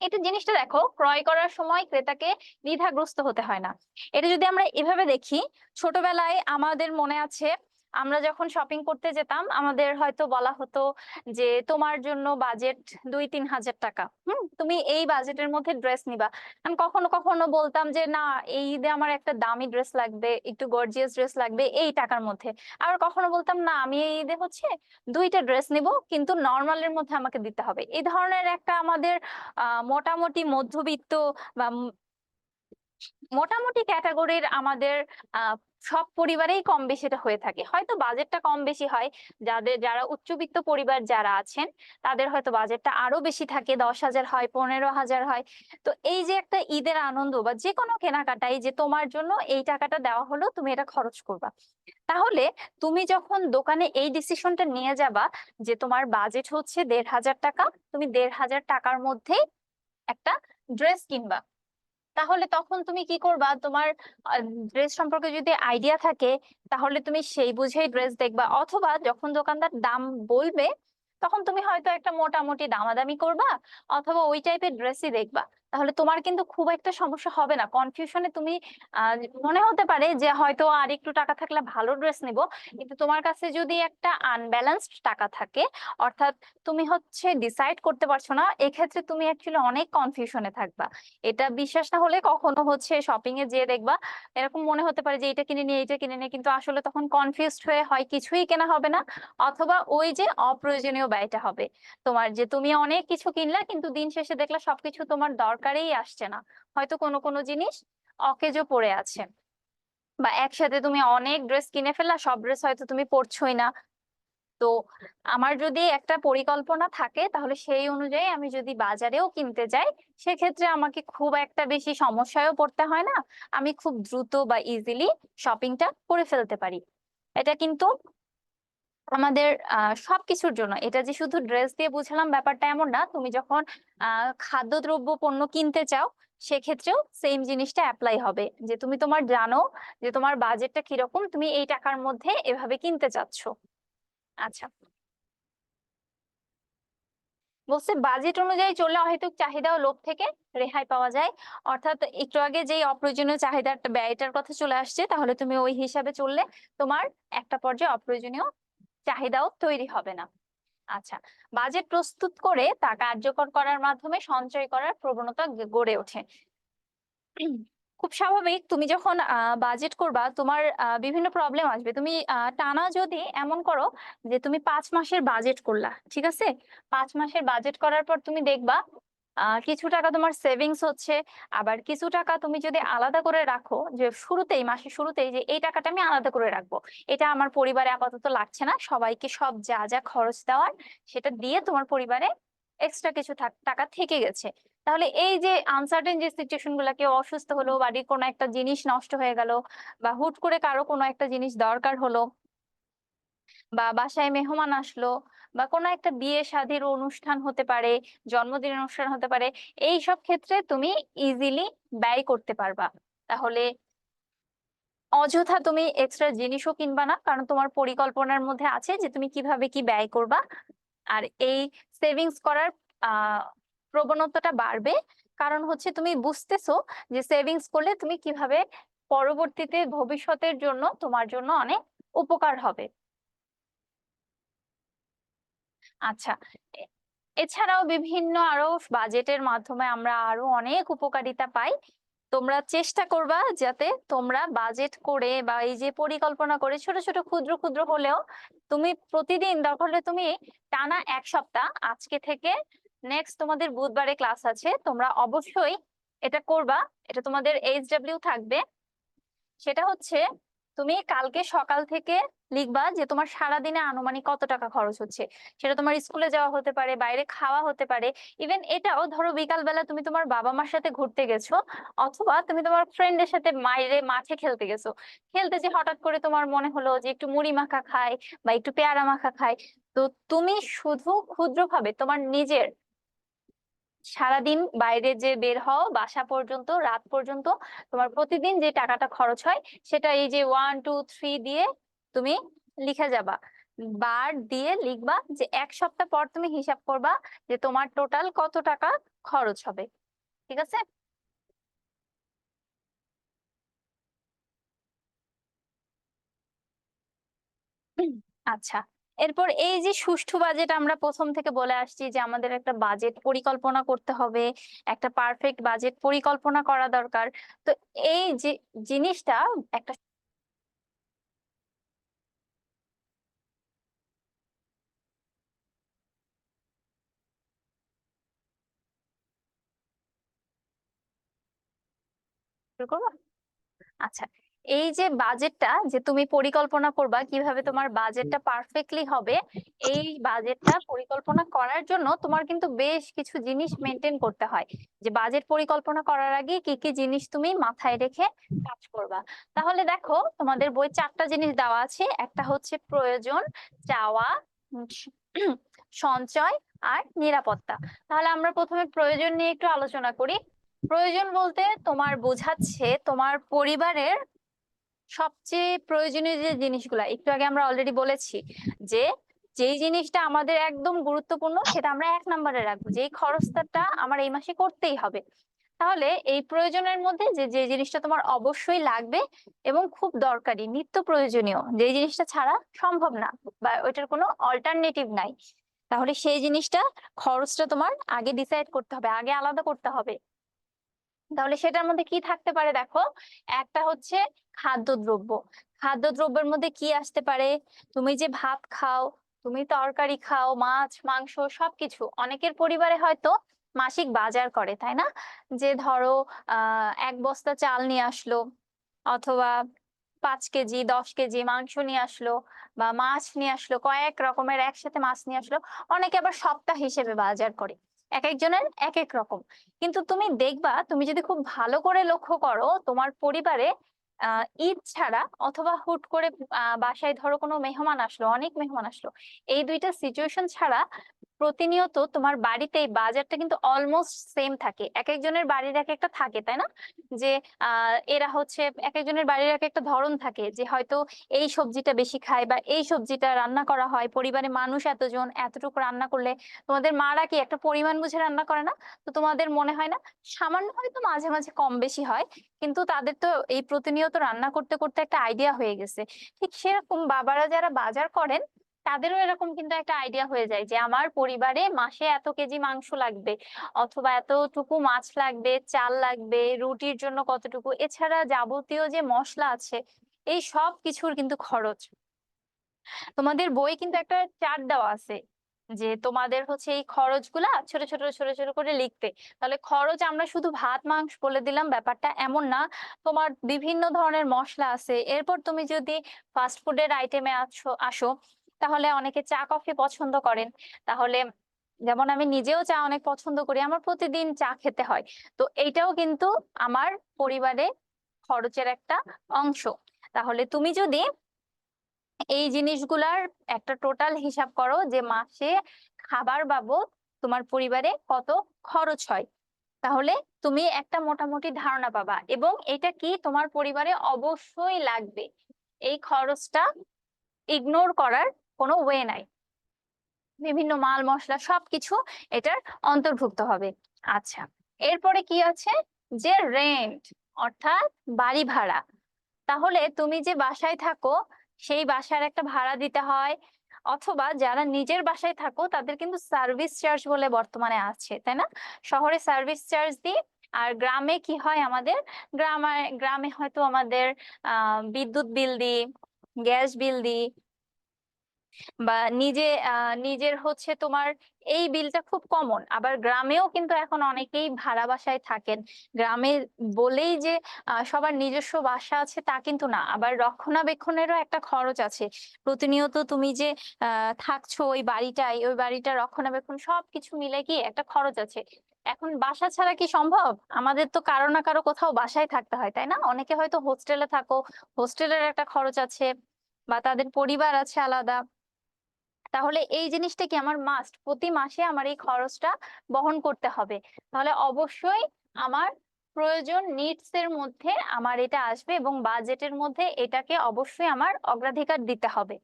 এটা জিনিসটা দেখো, ক্রয় করার সময় ক্রেতাকে দ্বিধাগ্রস্ত হতে হয় না। এটা যদি আমরা এভাবে দেখি, ছোটবেলায় আমাদের মনে আছে আমরা যখন শপিং করতে যেতাম আমাদের হয়তো বলা হতো যে তোমার জন্য বাজেট 2-3 হাজার টাকা, তুমি এই বাজেটের মধ্যে ড্রেস নিবা। আমি কখনো কখনো বলতাম যে না, এই ঈদে আমার একটা দামি ড্রেস লাগবে, একটু গর্জিয়াস ড্রেস লাগবে এই টাকার মধ্যে। আবার কখনো বলতাম না, আমি এই ঈদে হচ্ছে 2টা ড্রেস নিব, কিন্তু নর্মালের মধ্যে আমাকে দিতে হবে। এই ধরনের একটা আমাদের মোটামুটি মধ্যবিত্ত বা মোটামুটি ক্যাটাগরির আমাদের আহ সব পরিবারেই কম বেশি এটা হয়ে থাকে। হয়তো বাজেটটা কম বেশি হয়, যারা উচ্চবিত্ত পরিবার যারা আছেন তাদের হয়তো বাজেটটা আরো বেশি থাকে, 10,000 হয়, 15,000 হয়। তো এই যে একটা ঈদের আনন্দ বা যে কোনো কেনাকাটাই যে তোমার জন্য এই টাকাটা দেওয়া হলো, তুমি এটা খরচ করবা। তাহলে তুমি যখন দোকানে এই ডিসিশনটা নিয়ে যাবা যে তোমার বাজেট হচ্ছে 1,500 টাকা, তুমি 1,500 টাকার মধ্যে একটা ড্রেস কিনবা, তাহলে তখন তুমি কি করবা? তোমার ড্রেস সম্পর্কে যদি আইডিয়া থাকে তাহলে তুমি সেই বুঝেই ড্রেস দেখবা, অথবা যখন দোকানদার দাম বলবে তখন তুমি হয়তো একটা মোটামুটি দামাদামি করবা, অথবা ওই টাইপের ড্রেসই দেখবা। তাহলে তোমার কিন্তু খুব একটা সমস্যা হবে না। কনফিউশনে তুমি আহ মনে হতে পারে যে হয়তো আর একটু টাকা থাকলে ভালো ড্রেস নিব, কিন্তু তোমার কাছে যদি একটা আনব্যালেন্সড টাকা থাকে, অর্থাৎ তুমি হচ্ছে ডিসাইড করতে পারছো না, এক্ষেত্রে তুমি অ্যাকচুয়ালি অনেক কনফিউশনে থাকবা। এটা বিশ্বাস না হলে কখনো হচ্ছে শপিং এ যেয়ে দেখবা, এরকম মনে হতে পারে যে এটা কিনে নিয়ে এটা কিনে নিয়ে, কিন্তু আসলে তখন কনফিউজড হয়ে হয় কিছুই কেনা হবে না, অথবা ওই যে অপ্রয়োজনীয় ব্যয়টা হবে তোমার, যে তুমি অনেক কিছু কিনলা কিন্তু দিন শেষে দেখলা সবকিছু তোমার দরকারেই আসছে না। হয়তো কোনো কোনো জিনিস অকেজো পড়ে আছে, বা একসাথে তুমি অনেক ড্রেস কিনে ফেললা, সব ড্রেস হয়তো তুমি পরছোই না। তো আমার যদি একটা পরিকল্পনা থাকে তাহলে সেই অনুযায়ী আমি যদি বাজারেও কিনতে যাই, সেক্ষেত্রে আমাকে খুব একটা বেশি সমস্যায়ও পড়তে হয় না, আমি খুব দ্রুত বা ইজিলি শপিংটা করে ফেলতে পারি। এটা কিন্তু আমাদের সবকিছুর জন্য, এটা যে শুধু ড্রেস দিয়ে বুঝলাম ব্যাপারটা এমন না। তুমি যখন খাদ্যদ্রব্য পণ্য কিনতে চাও সেক্ষেত্রেও সেম জিনিসটা অ্যাপ্লাই হবে, যে তুমি তোমার জানো যে তোমার বাজেটটা কিরকম, তুমি এই টাকার মধ্যে এভাবে কিনতে চাচ্ছো। আচ্ছা, বলছে বাজেট অনুযায়ী চললে অহেতুক চাহিদা ও লোভ থেকে রেহাই পাওয়া যায়। অর্থাৎ একটু আগে যেই অপ্রয়োজনীয় চাহিদার ব্যয়টার কথা চলে আসছে, তাহলে তুমি ওই হিসাবে চললে তোমার একটা পর্যায়ে অপ্রয়োজনীয় চাহিদাও তৈরি হবে না। আচ্ছা, বাজেট প্রস্তুত করে তা কার্যকর করার মাধ্যমে সঞ্চয় করার প্রবণতা গড়ে ওঠে। খুব স্বাভাবিক, তুমি যখন বাজেট করবা তোমার বিভিন্ন প্রবলেম আসবে। তুমি টানা যদি এমন করো যে তুমি 5 মাসের বাজেট করলা, ঠিক আছে, 5 মাসের বাজেট করার পর তুমি দেখবা কিছু টাকা তোমার সেভিংস হচ্ছে, আবার কিছু টাকা তুমি যদি আলাদা করে রাখো, যে শুরুতেই মাসের শুরুতেই যে এই টাকাটা আমি আলাদা করে রাখবো, এটা আমার পরিবারে আপাতত লাগছে না, সবাইকে সব যা যা খরচ দেওয়ার সেটা দিয়ে তোমার পরিবারে এক্সট্রা কিছু টাকা থেকে গেছে। তাহলে এই যে আনসার্টেন যে সিচুয়েশন গুলা, কেউ অসুস্থ হলো, বাড়ির কোনো একটা জিনিস নষ্ট হয়ে গেল, বা হুট করে কারো কোনো একটা জিনিস দরকার হলো, বা বাসায় মেহমান আসলো, বা কোনো একটা বিয়ে শাদীর অনুষ্ঠান হতে পারে, জন্মদিনের অনুষ্ঠান হতে পারে, এই সব ক্ষেত্রে তুমি ইজিলি ব্যয় করতে পারবা। তাহলে অযথা তুমি এক্সট্রা জিনিসও কিনবা না, কারণ তোমার পরিকল্পনার মধ্যে আছে যে তুমি কিভাবে কি ব্যয় করবা। আর এই সেভিংস করার আহ প্রবণতাটা বাড়বে, কারণ হচ্ছে তুমি বুঝতেছো যে সেভিংস করলে তুমি কিভাবে পরবর্তীতে ভবিষ্যতের জন্য তোমার জন্য অনেক উপকার হবে। আচ্ছা, এ- এছাড়াও বিভিন্ন আরো বাজেটের মাধ্যমে আমরা আরো অনেক উপকারিতা পাই। তোমরা চেষ্টা করবা যাতে তোমরা বাজেট করে বা এই যে পরিকল্পনা করে ছোট ছোট ক্ষুদ্র ক্ষুদ্র হলেও তুমি প্রতিদিন দরকার হলে তুমি টানা 1 সপ্তাহ, আজকে থেকে নেক্সট তোমাদের বুধবারে ক্লাস আছে, তোমরা অবশ্যই এটা করবা। এটা তোমাদের এইচডব্লিউ থাকবে। সেটা হচ্ছে তুমি কালকে সকাল থেকে লিখবা যে তোমার সারাদিনে আনুমানিক কত টাকা খরচ হচ্ছে। সেটা তোমার স্কুলে যাওয়া হতে পারে, বাইরে খাওয়া হতে পারে, ইভেন এটাও ধরো বিকাল বেলা তুমি তোমার বাবা মার সাথে ঘুরতে গেছো, অথবা তুমি তোমার ফ্রেন্ডের সাথে বাইরে মাঠে খেলতে গেছো, খেলতে যে হঠাৎ করে তোমার মনে হলো যে একটু মুড়ি মাখা খাই বা একটু পেয়ারা মাখা খাই। তো তুমি শুধু ক্ষুদ্রভাবে তোমার নিজের সারাদিন বাইরে যে বের হও বাসা পর্যন্ত, রাত পর্যন্ত তোমার প্রতিদিন যে টাকাটা খরচ হয় সেটা এই যে 1 2 3 দিয়ে তুমি লিখে যাবা, বার দিয়ে লিখবা, যে 1 সপ্তাহ পর তুমি হিসাব করবা যে তোমার টোটাল কত টাকা খরচ হবে। ঠিক আছে? আচ্ছা, এরপর এই যে সুষ্ঠু বাজেট আমরা প্রথম থেকে বলে আসছি যে আমাদের একটা বাজেট পরিকল্পনা করতে হবে, একটা পারফেক্ট বাজেট পরিকল্পনা করা দরকার। তো এই যে জিনিসটা একটা শুরু করবো। আচ্ছা, এই যে বাজেটটা যে তুমি পরিকল্পনা করবা কিভাবে তোমার বাজেটটা পারফেক্টলি হবে, এই বাজেটটা পরিকল্পনা করার জন্য তোমার কিন্তু বেশ কিছু জিনিস মেনটেন করতে হয়। যে বাজেট পরিকল্পনা করার আগে কি কি জিনিস তুমি মাথায় রেখে কাজ করবা। তাহলে দেখো তোমাদের বই 4টা জিনিস দেওয়া আছে, একটা হচ্ছে প্রয়োজন, চাওয়া, উম, সঞ্চয় আর নিরাপত্তা। তাহলে আমরা প্রথমে প্রয়োজন নিয়ে একটু আলোচনা করি। প্রয়োজন বলতে তোমার বোঝাচ্ছে তোমার পরিবারের সবচেয়ে প্রয়োজনীয় যে জিনিসগুলা, একটু আগে আমরা অলরেডি বলেছি যে যেই জিনিসটা আমাদের একদম গুরুত্বপূর্ণ সেটা আমরা 1 নম্বরে রাখবো, যেই খরচটা আমার এই মাসে করতেই হবে। তাহলে এই প্রয়োজনের মধ্যে যে যে জিনিসটা তোমার অবশ্যই লাগবে এবং খুব দরকারি, নিত্য প্রয়োজনীয়, যে জিনিসটা ছাড়া সম্ভব না বা ওইটার কোনো অল্টারনেটিভ নাই, তাহলে সেই জিনিসটা খরচটা তোমার আগে ডিসাইড করতে হবে, আগে আলাদা করতে হবে। তাহলে সেটার মধ্যে কি থাকতে পারে দেখো, একটা হচ্ছে খাদ্যদ্রব্য। খাদ্যদ্রব্যের মধ্যে কি আসতে পারে, তুমি যে ভাত খাও, তুমি তরকারি খাও, মাছ মাংস সবকিছু, অনেকের পরিবারে হয়তো মাসিক বাজার করে, তাই না? যে ধরো 1 বস্তা চাল নিয়ে আসলো, অথবা 5 কেজি 10 কেজি মাংস নিয়ে আসলো, বা মাছ নিয়ে আসলো, কয়েক রকমের একসাথে মাছ নিয়ে আসলো। অনেকে আবার সপ্তাহ হিসেবে বাজার করে, এক একজনের এক এক রকম। কিন্তু তুমি দেখবা, তুমি যদি খুব ভালো করে লক্ষ্য করো তোমার পরিবারে ঈদ ছাড়া অথবা হুট করে বাসায় ধরো কোনো মেহমান আসলো, অনেক মেহমান আসলো, এই দুইটা সিচুয়েশন ছাড়া প্রতিনিয়ত তোমার বাড়িতে এই বাজারটা কিন্তু অলমোস্ট সেম থাকে। এক একজনের বাড়ির এক একটা থাকে, তাই না? যে এরা হচ্ছে এক একজনের বাড়ির এক একটা ধরন থাকে, যে হয়তো এই সবজিটা বেশি খায় বা এই সবজিটা রান্না করা হয়, পরিবারে মানুষ এতজন, এতটুকু রান্না করলে তোমাদের মারা কি একটা পরিমাণ বুঝে রান্না করে না? তো তোমাদের মনে হয় না সামান্য হয়তো মাঝে মাঝে কম বেশি হয়, কিন্তু তাদের তো এই প্রতিনিয়ত রান্না করতে করতে একটা আইডিয়া হয়ে গেছে। ঠিক সেরকম বাবারা যারা বাজার করেন তাদেরও এরকম কিন্তু একটা আইডিয়া হয়ে যায় যে আমার পরিবারে মাসে এত কেজি মাংস লাগবে, অথবা এতটুকু মাছ লাগবে, চাল লাগবে, রুটির জন্য কতটুকু, এছাড়া যাবতীয় যে মশলা আছে এই সব কিছুর কিন্তু খরচ। তোমাদের বই কিন্তু একটা চার্ট দেওয়া আছে যে তোমাদের হচ্ছে এই খরচগুলা ছোট ছোট ছোট ছোট করে লিখতে। তাহলে খরচ আমরা শুধু ভাত মাংস বলে দিলাম ব্যাপারটা এমন না, তোমার বিভিন্ন ধরনের মশলা আছে। এরপর তুমি যদি ফাস্ট ফুডের আইটেমে আসো, তাহলে অনেকে চা কফি পছন্দ করেন। তাহলে যেমন আমি নিজেও চা অনেক পছন্দ করি, আমার প্রতিদিন চা খেতে হয়। তো এইটাও কিন্তু আমার পরিবারে খরচের একটা অংশ। তাহলে তুমি যদি এই জিনিসগুলার একটা টোটাল হিসাব করো যে মাসে খাবার বাবদ তোমার পরিবারে কত খরচ হয়, তাহলে তুমি একটা মোটামুটি ধারণা পাবা। এবং এটা কি তোমার পরিবারে অবশ্যই লাগবে, এই খরচটা ইগনোর করার কোনো ওয়ে নাই। বিভিন্ন মাল মশলা সবকিছু এটার অন্তর্ভুক্ত হবে। আচ্ছা, এরপরে কি আছে, যে রেন্ট, অর্থাৎ বাড়ি ভাড়া। তাহলে তুমি যে বাসায় থাকো সেই বাসার একটা ভাড়া দিতে হয়, অথবা যারা নিজের বাসায় থাকো তাদের কিন্তু সার্ভিস চার্জ বলে বর্তমানে আছে, তাই না? শহরে সার্ভিস চার্জ দিই, আর গ্রামে কি হয় আমাদের, গ্রামে হয়তো আমাদের বিদ্যুৎ বিল দিই, গ্যাস বিল দিই, বা নিজের হচ্ছে তোমার এই বিলটা খুব কমন। আবার গ্রামেও কিন্তু এখন অনেকেই ভাড়া বাসায় থাকেন। গ্রামে বলেই যে সবার নিজস্ব বাসা আছে তা কিন্তু না, আবার রক্ষণাবেক্ষণেরও একটা খরচ আছে। প্রতিনিয়ত তুমি যে থাকছো ওই বাড়িটায়, ওই বাড়িটা রক্ষণাবেক্ষণ সবকিছু মিলে কি একটা খরচ আছে। এখন বাসা ছাড়া কি সম্ভব? আমাদের তো কারো না কারো কোথাও বাসায় থাকতে হয়, তাই না? অনেকে হয়তো হোস্টেলে থাকো, হোস্টেলের একটা খরচ আছে, বা তাদের পরিবার আছে আলাদা। তাহলে এই জিনিসটা কি আমার মাস্ট, প্রতি মাসে আমার এই খরচটা বহন করতে হবে। তাহলে অবশ্যই আমার প্রয়োজন, নিডস এর মধ্যে আমার এটা আসবে, এবং বাজেটের মধ্যে এটাকে অবশ্যই আমার অগ্রাধিকার দিতে হবে।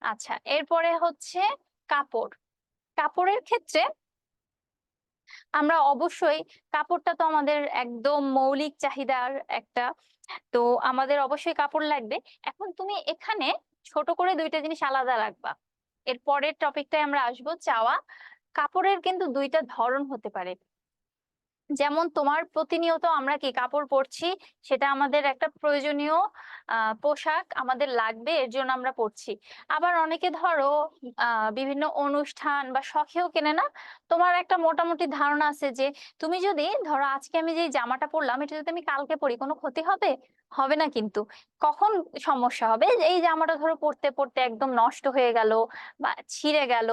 আচ্ছা, এরপরে হচ্ছে কাপড়। কাপড়ের ক্ষেত্রে আমরা অবশ্যই, কাপড়টা তো আমাদের একদম মৌলিক চাহিদার একটা, তো আমাদের অবশ্যই কাপড় লাগবে। এখন তুমি এখানে ছোট করে দুইটা জিনিস আলাদা রাখবা। এর পরের টপিকটায় আমরা আসবো চাওয়া। কাপড়ের কিন্তু দুইটা ধরন হতে পারে। যেমন তোমার প্রতিনিয়ত আমরা কি কাপড় পরছি, সেটা আমাদের একটা প্রয়োজনীয় পোশাক, আমাদের লাগবে, এর জন্য আমরা পরছি। আবার অনেকে ধরো বিভিন্ন অনুষ্ঠান বা শখেও কেনে না। তোমার একটা মোটামুটি ধারণা আছে যে তুমি যদি ধরো আজকে আমি যে জামাটা পরলাম, এটা যদি আমি কালকে পরি কোনো ক্ষতি হবে? হবে না কিন্তু। কখন সমস্যা হবে? এই জামাটা ধরো পরতে পরতে একদম নষ্ট হয়ে গেল বা ছিঁড়ে গেল,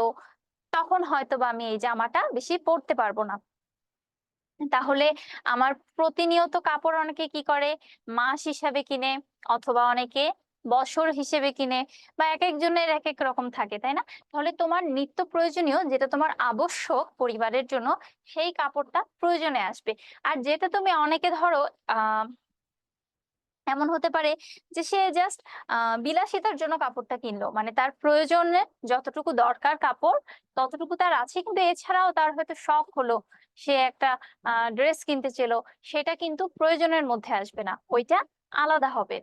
তখন হয়তো বা আমি এই জামাটা বেশি পরতে পারবো না। তাহলে আমার প্রতিনিয়ত কাপড় অনেকে কি করে, মাস হিসাবে কিনে, অথবা অনেকে বছর হিসেবে কিনে, বা এক একজনের এক এক রকম থাকে, তাই না? তাহলে তোমার নিত্য প্রয়োজনীয় যেটা তোমার আবশ্যক পরিবারের জন্য, সেই কাপড়টা প্রয়োজনে আসবে। আর যেটা তুমি অনেকে ধরো আহ এমন হতে পারে যে সে জাস্ট বিলাসিতার জন্য কাপড়টা কিনলো, মানে তার প্রয়োজনে যতটুকু দরকার কাপড় ততটুকু তার আছে, কিন্তু এছাড়াও তার হয়তো শখ হলো, সে একটা ড্রেস কিনতে চেলো, সেটা কিন্তু প্রয়োজনের মধ্যে আসবে না, ওইটা আলাদা হবে।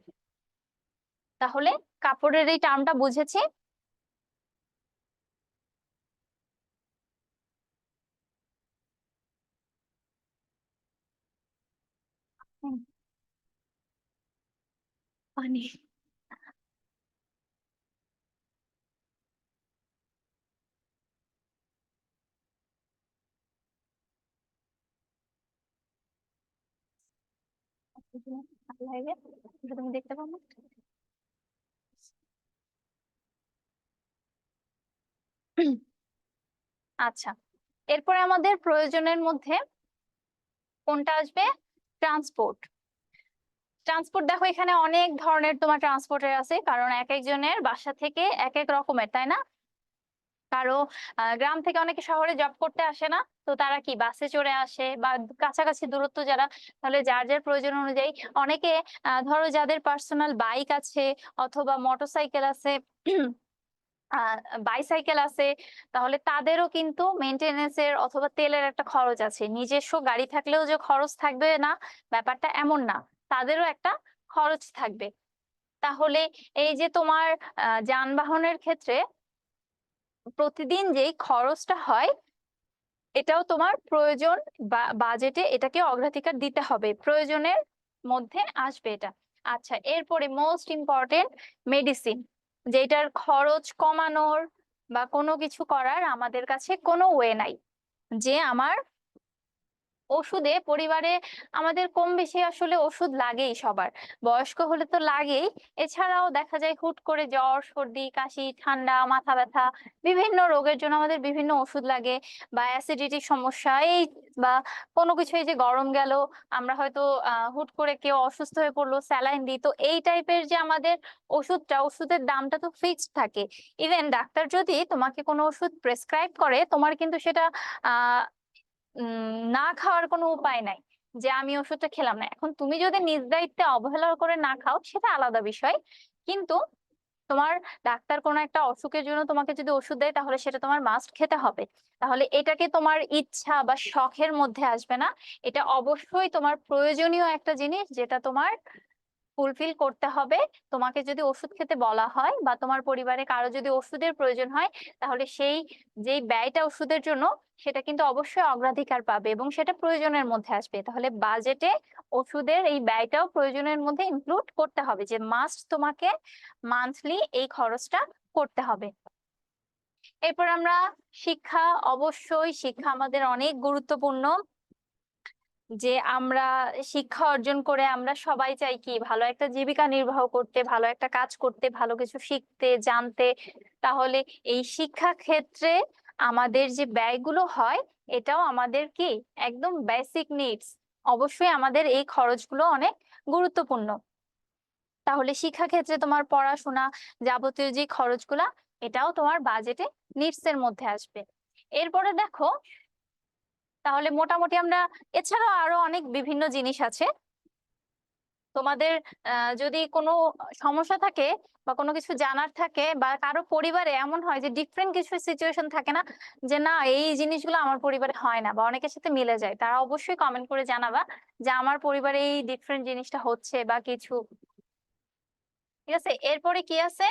তাহলে কাপড়ের এই টার্মটা বুঝেছি। হুম, পানি। ভালো লাগে, এটা তুমি দেখতে পাবো। আচ্ছা, এরপরে আমাদের প্রয়োজনের মধ্যে কোনটা আসবে? ট্রান্সপোর্ট। ট্রান্সপোর্ট দেখো, এখানে অনেক ধরনের তোমার ট্রান্সপোর্টের আছে, কারণ এক একজনের বাসা থেকে এক এক রকমের, তাই না? কারো গ্রাম থেকে অনেকে শহরে জব করতে আসে না, তো তারা কি বাসে চড়ে আসে, বা কাছাকাছি দূরত্ব যারা, তাহলে যার যার প্রয়োজন অনুযায়ী। অনেকে ধরো যাদের পার্সোনাল বাইক আছে অথবা মোটরসাইকেল আছে, বাইসাইকেল আছে, তাহলে তাদেরও কিন্তু মেনটেনেন্সের অথবা তেলের একটা খরচ আছে। নিজস্ব গাড়ি থাকলেও যে খরচ থাকবে না, ব্যাপারটা এমন না, তাদেরও একটা খরচ থাকবে। তাহলে এই যে তোমার যানবাহনের ক্ষেত্রে প্রতিদিন যেই খরচটা হয়, এটাও তোমার প্রয়োজন বা বাজেটে এটাকে অগ্রাধিকার দিতে হবে, প্রয়োজনের মধ্যে আসবে এটা। আচ্ছা, এরপরে মোস্ট ইম্পর্টেন্ট, মেডিসিন, যেটার খরচ কমানোর বা কোনো কিছু করার আমাদের কাছে কোনো ওয়ে নাই, যে আমার ওষুধে পরিবারে আমাদের কম বেশি আসলে ওষুধ লাগেই সবার, বয়স্ক হলে তো লাগেই। এছাড়াও দেখা যায় হুট করে জ্বর, সর্দি, কাশি, ঠান্ডা, মাথা ব্যথা, বিভিন্ন রোগের জন্য আমাদের বিভিন্ন ওষুধ লাগে, বা অ্যাসিডিটির সমস্যা, এই বা কোনো কিছু, এই যে গরম গেল, আমরা হয়তো হুট করে কেউ অসুস্থ হয়ে পড়লো, স্যালাইন দিই, তো এই টাইপের যে আমাদের ওষুধের দামটা তো ফিক্সড থাকে। ইভেন ডাক্তার যদি তোমাকে কোনো ওষুধ প্রেসক্রাইব করে, তোমার কিন্তু সেটা আহ না খাওয়ার কোনো উপায় নাই, যে আমি ওষুধটা খেলাম না। এখন তুমি যদি নিজ দায়িত্বে অবহেলা করে না খাও, সেটা আলাদা বিষয়, কিন্তু তোমার ডাক্তার কোনো একটা অসুখের জন্য তোমাকে যদি ওষুধ দেয়, তাহলে সেটা তোমার মাস্ট খেতে হবে। তাহলে এটাকে তোমার ইচ্ছা বা শখের মধ্যে আসবে না, এটা অবশ্যই তোমার প্রয়োজনীয় একটা জিনিস, যেটা তোমার ফুলফিল করতে হবে। তোমাকে যদি ওষুধ খেতে বলা হয়, বা তোমার পরিবারে কারো যদি ওষুধের প্রয়োজন হয়, তাহলে সেই যেই ব্যয়টা ওষুধের জন্য, সেটা কিন্তু অবশ্যই অগ্রাধিকার পাবে এবং সেটা প্রয়োজনের মধ্যে আসবে। তাহলে বাজেটে ওষুধের এই ব্যয়টাও প্রয়োজনের মধ্যে ইনক্লুড করতে হবে, যে মাস্ট তোমাকে মান্থলি এই খরচটা করতে হবে। এরপর আমরা শিক্ষা, অবশ্যই শিক্ষা আমাদের অনেক গুরুত্বপূর্ণ, যে আমরা শিক্ষা অর্জন করে আমরা সবাই চাই কি, ভালো একটা জীবিকা নির্বাহ করতে, ভালো একটা কাজ করতে, ভালো কিছু শিখতে, জানতে। তাহলে এই শিক্ষা ক্ষেত্রে আমাদের যে ব্যয়গুলো হয়, এটাও আমাদের কি একদম বেসিক নিডস। অবশ্যই আমাদের এই খরচগুলো অনেক গুরুত্বপূর্ণ। তাহলে শিক্ষা ক্ষেত্রে তোমার পড়াশোনা, যাবতীয় যে খরচগুলা, এটাও তোমার বাজেটে নিডস এর মধ্যে আসবে। এরপরে দেখো, তাহলে মোটামুটি আমরা, এছাড়াও আরো অনেক বিভিন্ন জিনিস আছে। তোমাদের যদি কোনো সমস্যা থাকে বা কোনো কিছু জানার থাকে, বা কারো পরিবারে এমন হয় যে ডিফারেন্ট কিছু সিচুয়েশন থাকে না, যে না এই জিনিসগুলো আমার পরিবারে হয় না বা অনেকের সাথে মিলে যায়, তারা অবশ্যই কমেন্ট করে জানাবা যে আমার পরিবারে এই ডিফারেন্ট জিনিসটা হচ্ছে বা কিছু। ঠিক আছে, এরপরে কি আছে?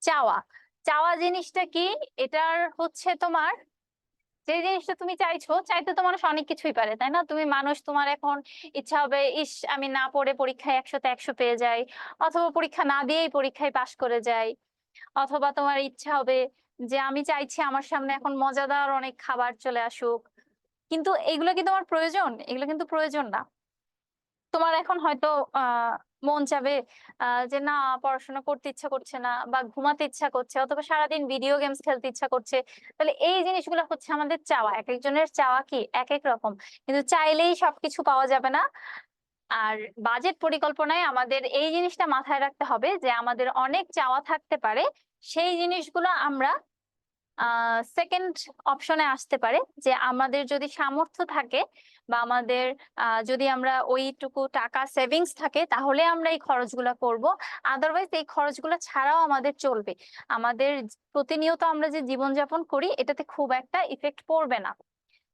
চাওয়া। চাওয়া জিনিসটা কি? এটার হচ্ছে তোমার যে জিনিসটা তুমি চাইছো, চাইতে তো মানুষ অনেক কিছুই পারে, তাই না? মানুষ তোমার এখন ইচ্ছা হবে, ইস আমি না পড়ে পরীক্ষায় 100তে 100 পেয়ে যাই, অথবা পরীক্ষা না দিয়েই পরীক্ষায় পাশ করে যাই, অথবা তোমার ইচ্ছা হবে যে আমি চাইছি আমার সামনে এখন মজাদার অনেক খাবার চলে আসুক। কিন্তু এগুলো কি তোমার প্রয়োজন? এগুলো কিন্তু প্রয়োজন না। তোমার এখন হয়তো মন চাবে যে না, পড়াশোনা করতে ইচ্ছা করছে না, বা ঘুমাতে ইচ্ছা করছে, অথবা সারাদিন ভিডিও গেমস খেলতে ইচ্ছা করছে। তাহলে এই জিনিসগুলো হচ্ছে আমাদের চাওয়া। এক একজনের চাওয়া কি এক এক রকম, কিন্তু চাইলেই সবকিছু পাওয়া যাবে না। আর বাজেট পরিকল্পনায় আমাদের এই জিনিসটা মাথায় রাখতে হবে যে আমাদের অনেক চাওয়া থাকতে পারে, সেই জিনিসগুলো আমরা সেকেন্ড অপশনে আসতে পারে যে আমাদের যদি সামর্থ্য থাকে, বা আমাদের যদি আমরা ওইটুকু টাকা সেভিংস থাকে, তাহলে আমরা এই খরচগুলো করব। আদারওয়াইজ এই খরচগুলো ছাড়াও আমাদের চলবে। আমাদের প্রতিনিয়ত আমরা যে জীবনযাপন করি, এটাতে খুব একটা ইফেক্ট পড়বে না।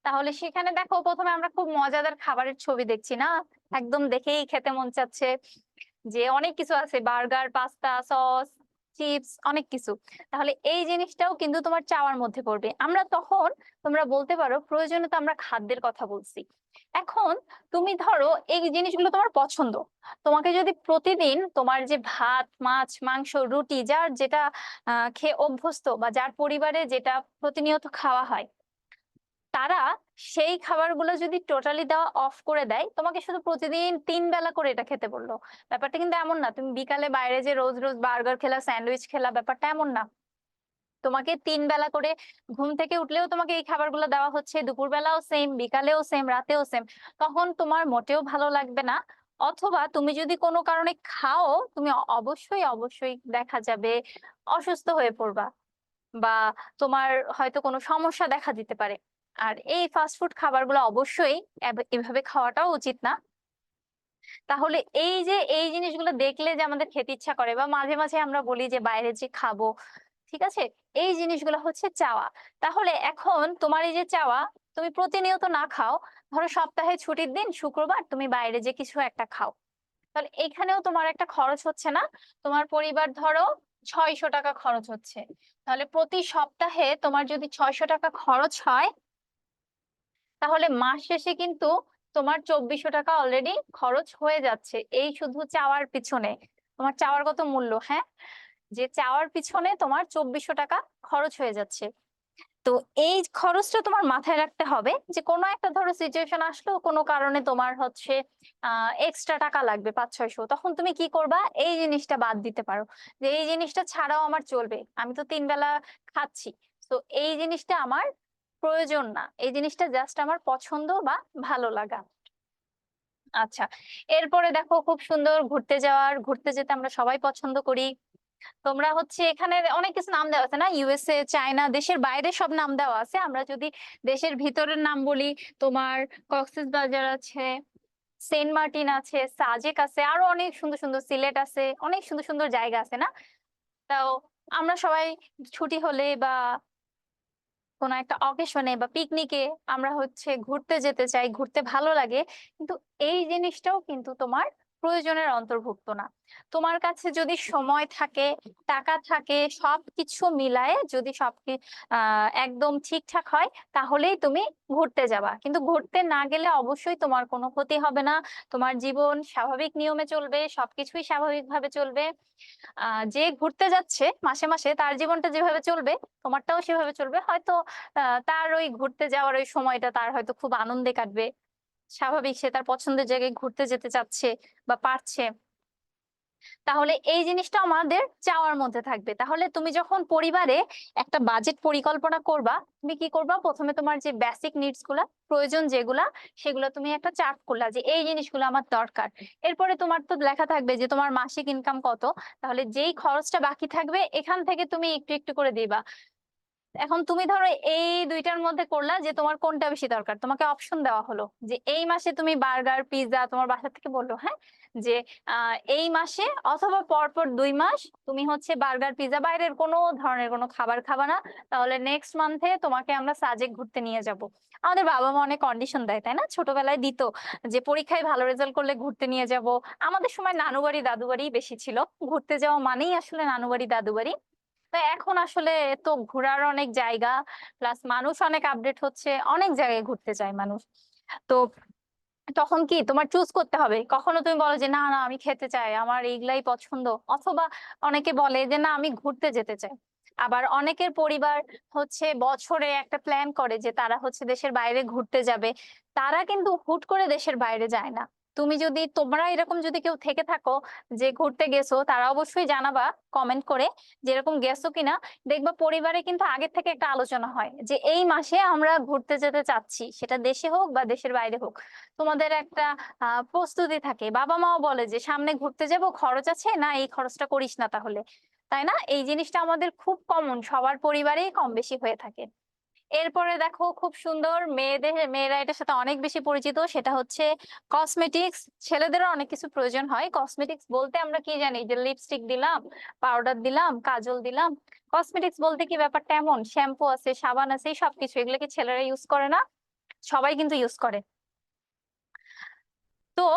তাহলে সেখানে দেখো, প্রথমে আমরা খুব মজাদার খাবারের ছবি দেখছি না, একদম দেখেই খেতে মন চাচ্ছে, যে অনেক কিছু আছে, বার্গার, পাস্তা, সস, চিপস, অনেক কিছু। তাহলে এই জিনিসটাও কিন্তু তোমার চাওয়ার মধ্যে পড়বে। আমরা তখন, তোমরা বলতে পারো প্রয়োজনে তো আমরা খাদ্যের কথা বলছি। এখন তুমি ধরো এই জিনিসগুলো তোমার পছন্দ, তোমাকে যদি প্রতিদিন তোমার যে ভাত, মাছ, মাংস, রুটি, যার যেটা খেয়ে অভ্যস্ত, বা যার পরিবারে যেটা প্রতিনিয়ত খাওয়া হয়, তারা সেই খাবারগুলো যদি টোটালি দেওয়া অফ করে দেয়, তোমাকে শুধু প্রতিদিন 3 বেলা করে এটা খেতে বললো, ব্যাপারটা কিন্তু এমন না। তুমি বিকালে বাইরে যে রোজ রোজ বার্গার খেলা, স্যান্ডউইচ খেলা, ব্যাপারটা এমন না। তোমাকে 3 বেলা করে ঘুম থেকে উঠলেও তোমাকে এই খাবারগুলো দেওয়া হচ্ছে, দুপুরবেলাও সেম, বিকালেও সেম, রাতেও সেম। তখন তোমার মোটেও ভালো লাগবে না। অথবা তুমি যদি কোনো কারণে খাও, তুমি অবশ্যই অবশ্যই দেখা যাবে অসুস্থ হয়ে পড়বা, বা তোমার হয়তো কোনো সমস্যা দেখা দিতে পারে। আর এই ফাস্ট ফুড খাবারগুলো অবশ্যই এভাবে খাওয়াটাও উচিত না। তাহলে এই যে এই জিনিসগুলো দেখলে যে আমাদের খেতে ইচ্ছা করে, বা মাঝে মাঝে আমরা বলি যে বাইরে যে খাবো, ঠিক আছে, এই জিনিসগুলো হচ্ছে চাওয়া। তাহলে এখন তোমার এই যে চাওয়া, তুমি প্রতিনিয়ত না খাও, ধরো সপ্তাহে ছুটির দিন শুক্রবার তুমি বাইরে যে কিছু একটা খাও, তাহলে এখানেও তোমার একটা খরচ হচ্ছে না? তোমার পরিবার ধরো 600 টাকা খরচ হচ্ছে, তাহলে প্রতি সপ্তাহে তোমার যদি 600 টাকা খরচ হয়, তাহলে মাস শেষে কিন্তু তোমার 2400 টাকা অলরেডি খরচ হয়ে যাচ্ছে, এই শুধু চাওয়ার পিছনে। তোমার চাওয়ার কত মূল্য, হ্যাঁ? যে চাওয়ার পিছনে তোমার 2400 টাকা খরচ হয়ে যাচ্ছে। তো এই খরচটা তোমার মাথায় রাখতে হবে, যে কোনো একটা ধরো সিচুয়েশন আসলো, কোনো কারণে তোমার হচ্ছে এক্সট্রা টাকা লাগবে 500-600, তখন তুমি কি করবা? এই জিনিসটা বাদ দিতে পারো, যে এই জিনিসটা ছাড়াও আমার চলবে, আমি তো 3 বেলা খাচ্ছি, তো এই জিনিসটা আমার প্রয়োজন না, এই জিনিসটা জাস্ট আমার পছন্দ বা ভালো লাগা। আচ্ছা, এরপরে দেখো, খুব সুন্দর ঘুরতে যাওয়ার, ঘুরতে যেতে আমরা সবাই পছন্দ করি। তোমরা হচ্ছে এখানে অনেক কিছু নাম দেওয়া আছে না, ইউএসএ, চায়না, দেশের বাইরে সব নাম দেওয়া আছে। আমরা যদি দেশের ভিতরের নাম বলি, তোমার কক্সবাজার আছে, সেন্ট মার্টিন আছে, সাজেক আছে, আরো অনেক সুন্দর সুন্দর, সিলেট আছে, অনেক সুন্দর সুন্দর জায়গা আছে না? তাও আমরা সবাই ছুটি হলে, বা কোনো একটা অকেশনে বা পিকনিকে আমরা হচ্ছে ঘুরতে যেতে চাই, ঘুরতে ভালো লাগে, কিন্তু এই জিনিসটাও কিন্তু তোমার প্রয়োজনের অন্তর্ভুক্ত না। তোমার কাছে যদি সময় থাকে, টাকা থাকে, সবকিছু মিলায়ে যদি একদম ঠিকঠাক হয়, তাহলেই তুমি ঘুরতে যাবা। কিন্তু ঘুরতে না গেলে অবশ্যই তোমার কোনো ক্ষতি হবে না, তোমার জীবন স্বাভাবিক নিয়মে চলবে, সবকিছুই স্বাভাবিকভাবে চলবে। যে ঘুরতে যাচ্ছে মাসে মাসে, তার জীবনটা যেভাবে চলবে, তোমারটাও সেভাবে চলবে। হয়তো তার ওই ঘুরতে যাওয়ার ওই সময়টা তার হয়তো খুব আনন্দে কাটবে, স্বাভাবিক, সে তার পছন্দের জায়গায় ঘুরতে যেতে চাচ্ছে বা পারছে। তাহলে এই জিনিসটা আমাদের চাওয়ার মধ্যে থাকবে। তাহলে তুমি যখন পরিবারে একটা বাজেট পরিকল্পনা করবা, তুমি কি করবা? প্রথমে তোমার যে বেসিক নিডস গুলা, প্রয়োজন যেগুলা, সেগুলো তুমি একটা চার্ট করলা যে এই জিনিসগুলো আমার দরকার। এরপরে তোমার তো লেখা থাকবে যে তোমার মাসিক ইনকাম কত, তাহলে যেই খরচটা বাকি থাকবে এখান থেকে তুমি একটু একটু করে দিবা। এখন তুমি ধরো এই দুইটার মধ্যে করলা যে তোমার কোনটা বেশি দরকার, তোমাকে অপশন দেওয়া হলো যে এই মাসে তুমি বার্গার, পিৎজা, তোমার বাসা থেকে বললো, হ্যাঁ, যে এই মাসে অথবা পরপর 2 মাস তুমি হচ্ছে বার্গার, পিৎজা, বাইরের কোনো ধরনের কোনো খাবার খাবা না, তাহলে নেক্সট মান্থে তোমাকে আমরা সাজেক ঘুরতে নিয়ে যাব। আমাদের বাবা মা অনেক কন্ডিশন দেয়, তাই না? ছোটবেলায় দিত যে পরীক্ষায় ভালো রেজাল্ট করলে ঘুরতে নিয়ে যাব। আমাদের সময় নানু বাড়ি, দাদু বাড়ি বেশি ছিল, ঘুরতে যাওয়া মানেই আসলে নানু বাড়ি, দাদু বাড়ি। তো এখন আসলে তো ঘোরার অনেক জায়গা, প্লাস মানুষ অনেক আপডেট হচ্ছে, অনেক জায়গায় ঘুরতে চায় মানুষ। তো তখন কি তোমার চুজ করতে হবে, কখনো তুমি বলো যে না না আমি খেতে চাই, আমার এইগুলাই পছন্দ, অথবা অনেকে বলে যে না আমি ঘুরতে যেতে চাই। আবার অনেকের পরিবার হচ্ছে বছরে একটা প্ল্যান করে যে তারা হচ্ছে দেশের বাইরে ঘুরতে যাবে, তারা কিন্তু হুট করে দেশের বাইরে যায় না। তুমি যদি, তোমরা এরকম যদি কেউ থেকে থাকো যে ঘুরতে গেছো, তারা অবশ্যই জানাবা কমেন্ট করে যে এরকম গেছো কিনা। দেখবা পরিবারে কিন্তু আগে থেকে একটা আলোচনা হয় যে এই মাসে আমরা ঘুরতে যেতে চাচ্ছি, সেটা দেশে হোক বা দেশের বাইরে হোক। তোমাদের একটা প্রস্তুতি থাকে, বাবা মাও বলে যে সামনে ঘুরতে যাব, খরচ আছে না, এই খরচটা করিস না তাহলে। তাই না? এই জিনিসটা আমাদের খুব কমন, সবার পরিবারেই কম বেশি হয়ে থাকে। এরপরে দেখো খুব সুন্দর, মেয়েরা এটার সাথে অনেক বেশি পরিচিত, সেটা হচ্ছে কসমেটিক্স। ছেলেদেরও অনেক কিছু প্রয়োজন হয়। কসমেটিক্স বলতে আমরা কি জানি, যে লিপস্টিক দিলাম, পাউডার দিলাম, কাজল দিলাম। কসমেটিক্স বলতে কি ব্যাপারটা এমন, শ্যাম্পু আছে, সাবান আছে, এই সবকিছু, এগুলো কি ছেলেরা ইউজ করে না? সবাই কিন্তু ইউজ করে। তো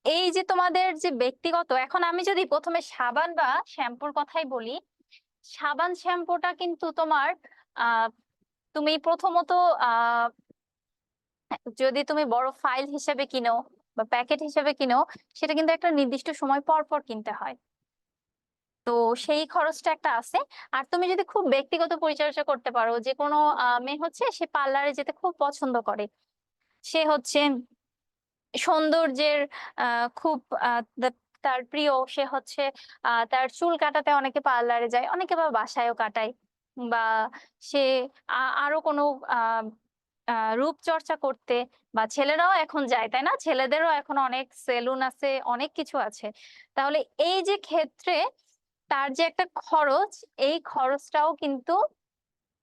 এই যে তোমাদের যে ব্যক্তিগত, এখন আমি যদি প্রথমে সাবান বা শ্যাম্পুর কথাই বলি, সাবান শ্যাম্পুটা কিন্তু তোমার আহ তুমি প্রথমত আহ যদি তুমি বড় ফাইল হিসেবে কিনো বা প্যাকেট হিসেবে কিনো, সেটা কিন্তু একটা নির্দিষ্ট সময় পর পর কিনতে হয়। তো সেই খরচটা একটা আছে। আর তুমি যদি খুব ব্যক্তিগত পরিচর্যা করতে পারো, যে কোনো মেয়ে হচ্ছে সে পার্লারে যেতে খুব পছন্দ করে, সে হচ্ছে সৌন্দর্যের খুব তার প্রিয়, সে হচ্ছে তার চুল কাটাতে অনেকে পার্লারে যায়, অনেকে বা বাসায়ও কাটায়, বা সে আরো কোনো আহ রূপচর্চা করতে, বা ছেলেরাও এখন যায়, তাই না? ছেলেদেরও এখন অনেক সেলুন আছে, অনেক কিছু আছে। তাহলে এই যে ক্ষেত্রে তার যে একটা খরচ, এই খরচটাও কিন্তু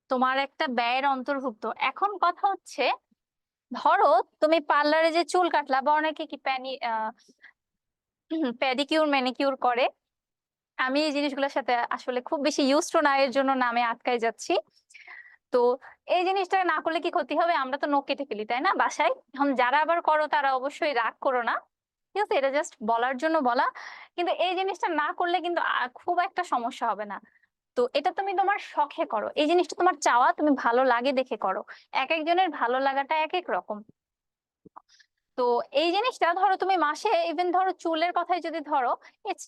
তোমার একটা ব্যয়ের অন্তর্ভুক্ত। এখন কথা হচ্ছে, ধরো তুমি পার্লারে যে চুল কাটলা, বা অনেকে কি প্যাডিকিউর ম্যানিকিউর করে। আমি এই জিনিসগুলোর সাথে আসলে খুব বেশি ইউজ টু না, এর জন্য নামে আটকাই যাচ্ছি। তো এই জিনিসটা না করলে কি ক্ষতি হবে? আমরা তো নখ কেটে ফেলি, তাই না, বাসায়। এখন যারা আবার করো তারা অবশ্যই রাগ করো না, ঠিক আছে, এটা জাস্ট বলার জন্য বলা। কিন্তু এই জিনিসটা না করলে কিন্তু খুব একটা সমস্যা হবে না। তো এটা তুমি তোমার শখে করো, এই জিনিসটা তোমার চাওয়া, তুমি ভালো লাগে দেখে করো। এক একজনের ভালো লাগাটা এক এক রকম। তো এই জিনিসটা ধরো তুমি মাসে, ইভেন ধরো চুলের কথাই যদি ধরো,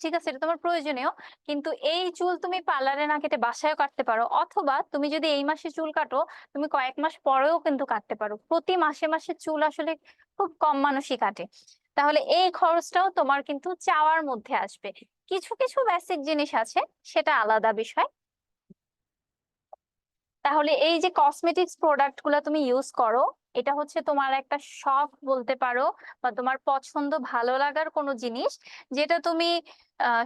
ঠিক আছে এটা তোমার প্রয়োজনীয়, কিন্তু এই চুল তুমি পার্লারে না কেটে বাসায়ও কাটতে পারো, অথবা তুমি যদি এই মাসে চুল কাটো, তুমি কয়েক মাস পরেও কিন্তু কাটতে পারো। প্রতি মাসে মাসে চুল আসলে খুব কম মানুষই কাটে। তাহলে এই খরচটাও তোমার কিন্তু চাওয়ার মধ্যে আসবে। কিছু কিছু বেসিক জিনিস আছে, সেটা আলাদা বিষয়। তাহলে এই যে কসমেটিক্স প্রোডাক্ট গুলা তুমি ইউজ করো, এটা হচ্ছে তোমার একটা শখ বলতে পারো, বা তোমার পছন্দ ভালো লাগার কোনো জিনিস, যেটা তুমি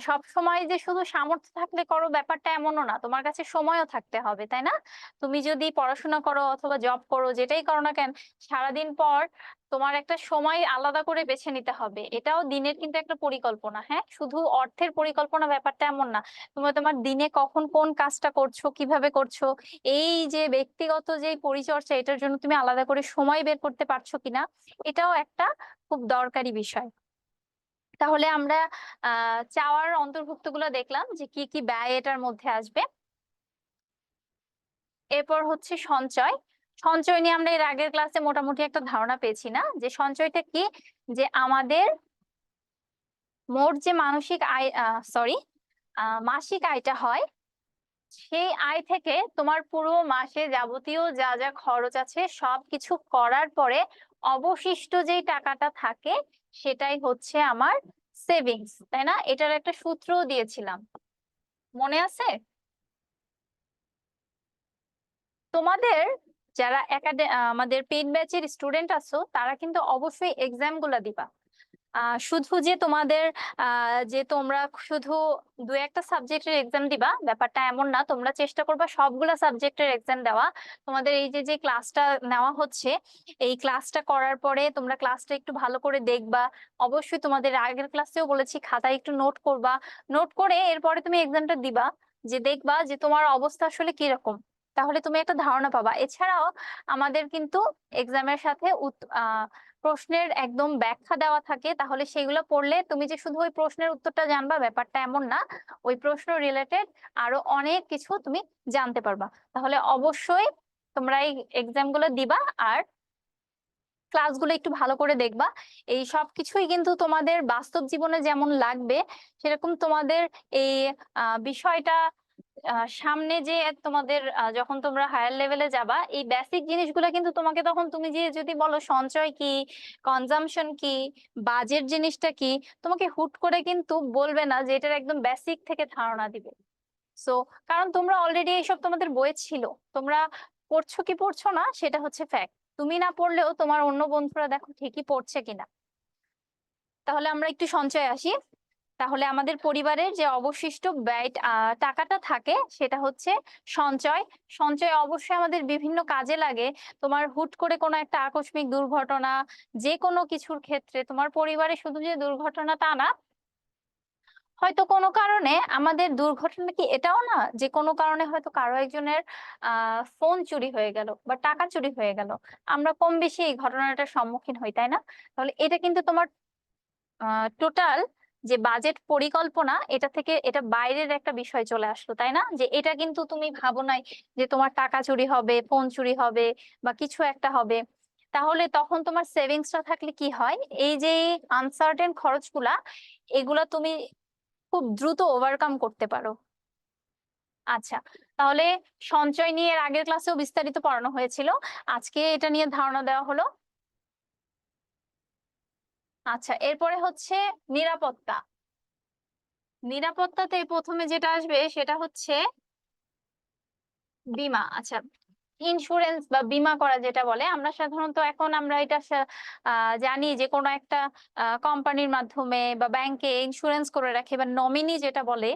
সব সময় যে শুধু সামর্থ্য থাকলে করো ব্যাপারটা এমনও না, তোমার কাছে সময়ও থাকতে হবে, তাই না? তুমি যদি পড়াশোনা করো অথবা জব করো, যেটাই করো না কেন, সারাদিন পর তোমার একটা সময় আলাদা করে বেছে নিতে হবে। এটাও দিনের কিন্তু একটা পরিকল্পনা, হ্যাঁ, শুধু অর্থের পরিকল্পনা ব্যাপারটা এমন না। তুমি তোমার দিনে কখন কোন কাজটা করছো, কিভাবে করছো, এই যে ব্যক্তিগত যে পরিচর্যা, এটার জন্য তুমি আলাদা করে সময় বের করতে পারছো কিনা, এটাও একটা খুব দরকারি বিষয়। তাহলে আমরা চাওয়ার অন্তর্ভুক্ত গুলো দেখলাম যে কি কি ব্যয় এটার মধ্যে আসবে। এরপর হচ্ছে সঞ্চয়। সঞ্চয় নিয়ে আমরা এর আগের ক্লাসে মোটামুটি একটা ধারণা পেয়েছি না, যে সঞ্চয়টা কি, যে আমাদের মোট যে মানসিক আয়, সরি, মাসিক আয়টা হয়, সেই আয় থেকে তোমার পুরো মাসে যাবতীয় যা যা খরচ আছে সবকিছু করার পরে অবশিষ্ট যেই টাকাটা থাকে, সেটাই হচ্ছে আমার সেভিংস, তাই না? এটার একটা সূত্রও দিয়েছিলাম, মনে আছে? তোমাদের যারা আমাদের পেইড ব্যাচের স্টুডেন্ট আছো, তারা কিন্তু অবশ্যই এক্সাম গুলা দিবা। শুধু যে তোমাদের যে তোমরা শুধু দু একটা সাবজেক্টের এক্সাম দিবা ব্যাপারটা এমন না, তোমরা চেষ্টা করবা সবগুলা সাবজেক্টের এক্সাম দেওয়া। তোমাদের এই যে যে ক্লাসটা নেওয়া হচ্ছে, এই ক্লাসটা করার পরে তোমরা ক্লাসটা একটু ভালো করে দেখবা। অবশ্যই তোমাদের আগের ক্লাসেও বলেছি, খাতায় একটু নোট করবা, নোট করে এরপরে তুমি এক্সামটা দিবা, যে দেখবা যে তোমার অবস্থা আসলে কিরকম। তাহলে তুমি একটা ধারণা পাবা। এছাড়াও আমাদের কিন্তু এক্সামের সাথে প্রশ্নের একদম ব্যাখ্যা দেওয়া থাকে, তাহলে সেগুলো পড়লে তুমি যে শুধু ওই প্রশ্নের উত্তরটা জানবা ব্যাপারটা এমন না, ওই প্রশ্ন রিলেটেড আরো অনেক কিছু তুমি জানতে পারবা। তাহলে অবশ্যই তোমরা এই এক্সাম গুলো দিবা আর ক্লাসগুলো একটু ভালো করে দেখবা। এই সব কিছুই কিন্তু তোমাদের বাস্তব জীবনে যেমন লাগবে, সেরকম তোমাদের এই বিষয়টা সামনে যে তোমাদের যখন তোমরা হায়ার লেভেলে যাবা, এই বেসিক জিনিসগুলো কিন্তু তোমাকে তখন তুমি যে যদি বলো সঞ্চয় কি, কনজাম্পশন কি, বাজেট জিনিসটা কি, তোমাকে হুট করে কিন্তু বলবে না, যে এটার একদম বেসিক থেকে ধারণা দিবে। সো কারণ তোমরা অলরেডি এইসব তোমাদের বইয়ে ছিল, তোমরা পড়ছো কি পড়ছো না সেটা হচ্ছে ফ্যাক্ট। তুমি না পড়লেও তোমার অন্য বন্ধুরা দেখো ঠিকই পড়ছে কিনা। তাহলে আমরা একটু সঞ্চয়ে আসি। তাহলে আমাদের পরিবারের যে অবশিষ্ট ব্যয় টাকাটা থাকে সেটা হচ্ছে সঞ্চয়। সঞ্চয় অবশ্যই আমাদের বিভিন্ন কাজে লাগে। তোমার হুট করে কোনো একটা আকস্মিক দুর্ঘটনা, যে কোনো কিছুর ক্ষেত্রে, তোমার পরিবারে শুধু যে দুর্ঘটনা তা না, হয়তো কোনো কারণে আমাদের দুর্ঘটনা কি এটাও না যে কোনো কারণে হয়তো কারো একজনের ফোন চুরি হয়ে গেল বা টাকা চুরি হয়ে গেল, আমরা কম বেশি এই ঘটনাটার সম্মুখীন হই, তাই না? তাহলে এটা কিন্তু তোমার টোটাল যে বাজেট পরিকল্পনা, এটা থেকে এটা বাইরের একটা বিষয় চলে আসলো, তাই না? যে এটা কিন্তু তুমি ভাবো নাই যে তোমার টাকা চুরি হবে, ফোন চুরি হবে বা কিছু একটা হবে। তাহলে তখন তোমার সেভিংসটা থাকলে কি হয়, এই যে আনসার্টেন খরচগুলা, এগুলা তুমি খুব দ্রুত ওভারকাম করতে পারো। আচ্ছা, তাহলে সঞ্চয় নিয়ে এর আগের ক্লাসেও বিস্তারিত পড়ানো হয়েছিল, আজকে এটা নিয়ে ধারণা দেওয়া হলো। আচ্ছা, এরপরে হচ্ছে নিরাপত্তা। নিরাপত্তাতে প্রথমে যেটা আসবে সেটা হচ্ছে বীমা। আচ্ছা, ইন্স্যুরেন্স বা বীমা করা যেটা বলে, আমরা সাধারণত এখন আমরা এটা জানি যে কোনো একটা কোম্পানির মাধ্যমে বা ব্যাংকে ইন্স্যুরেন্স করে রাখে, বা নমিনি যেটা বলে,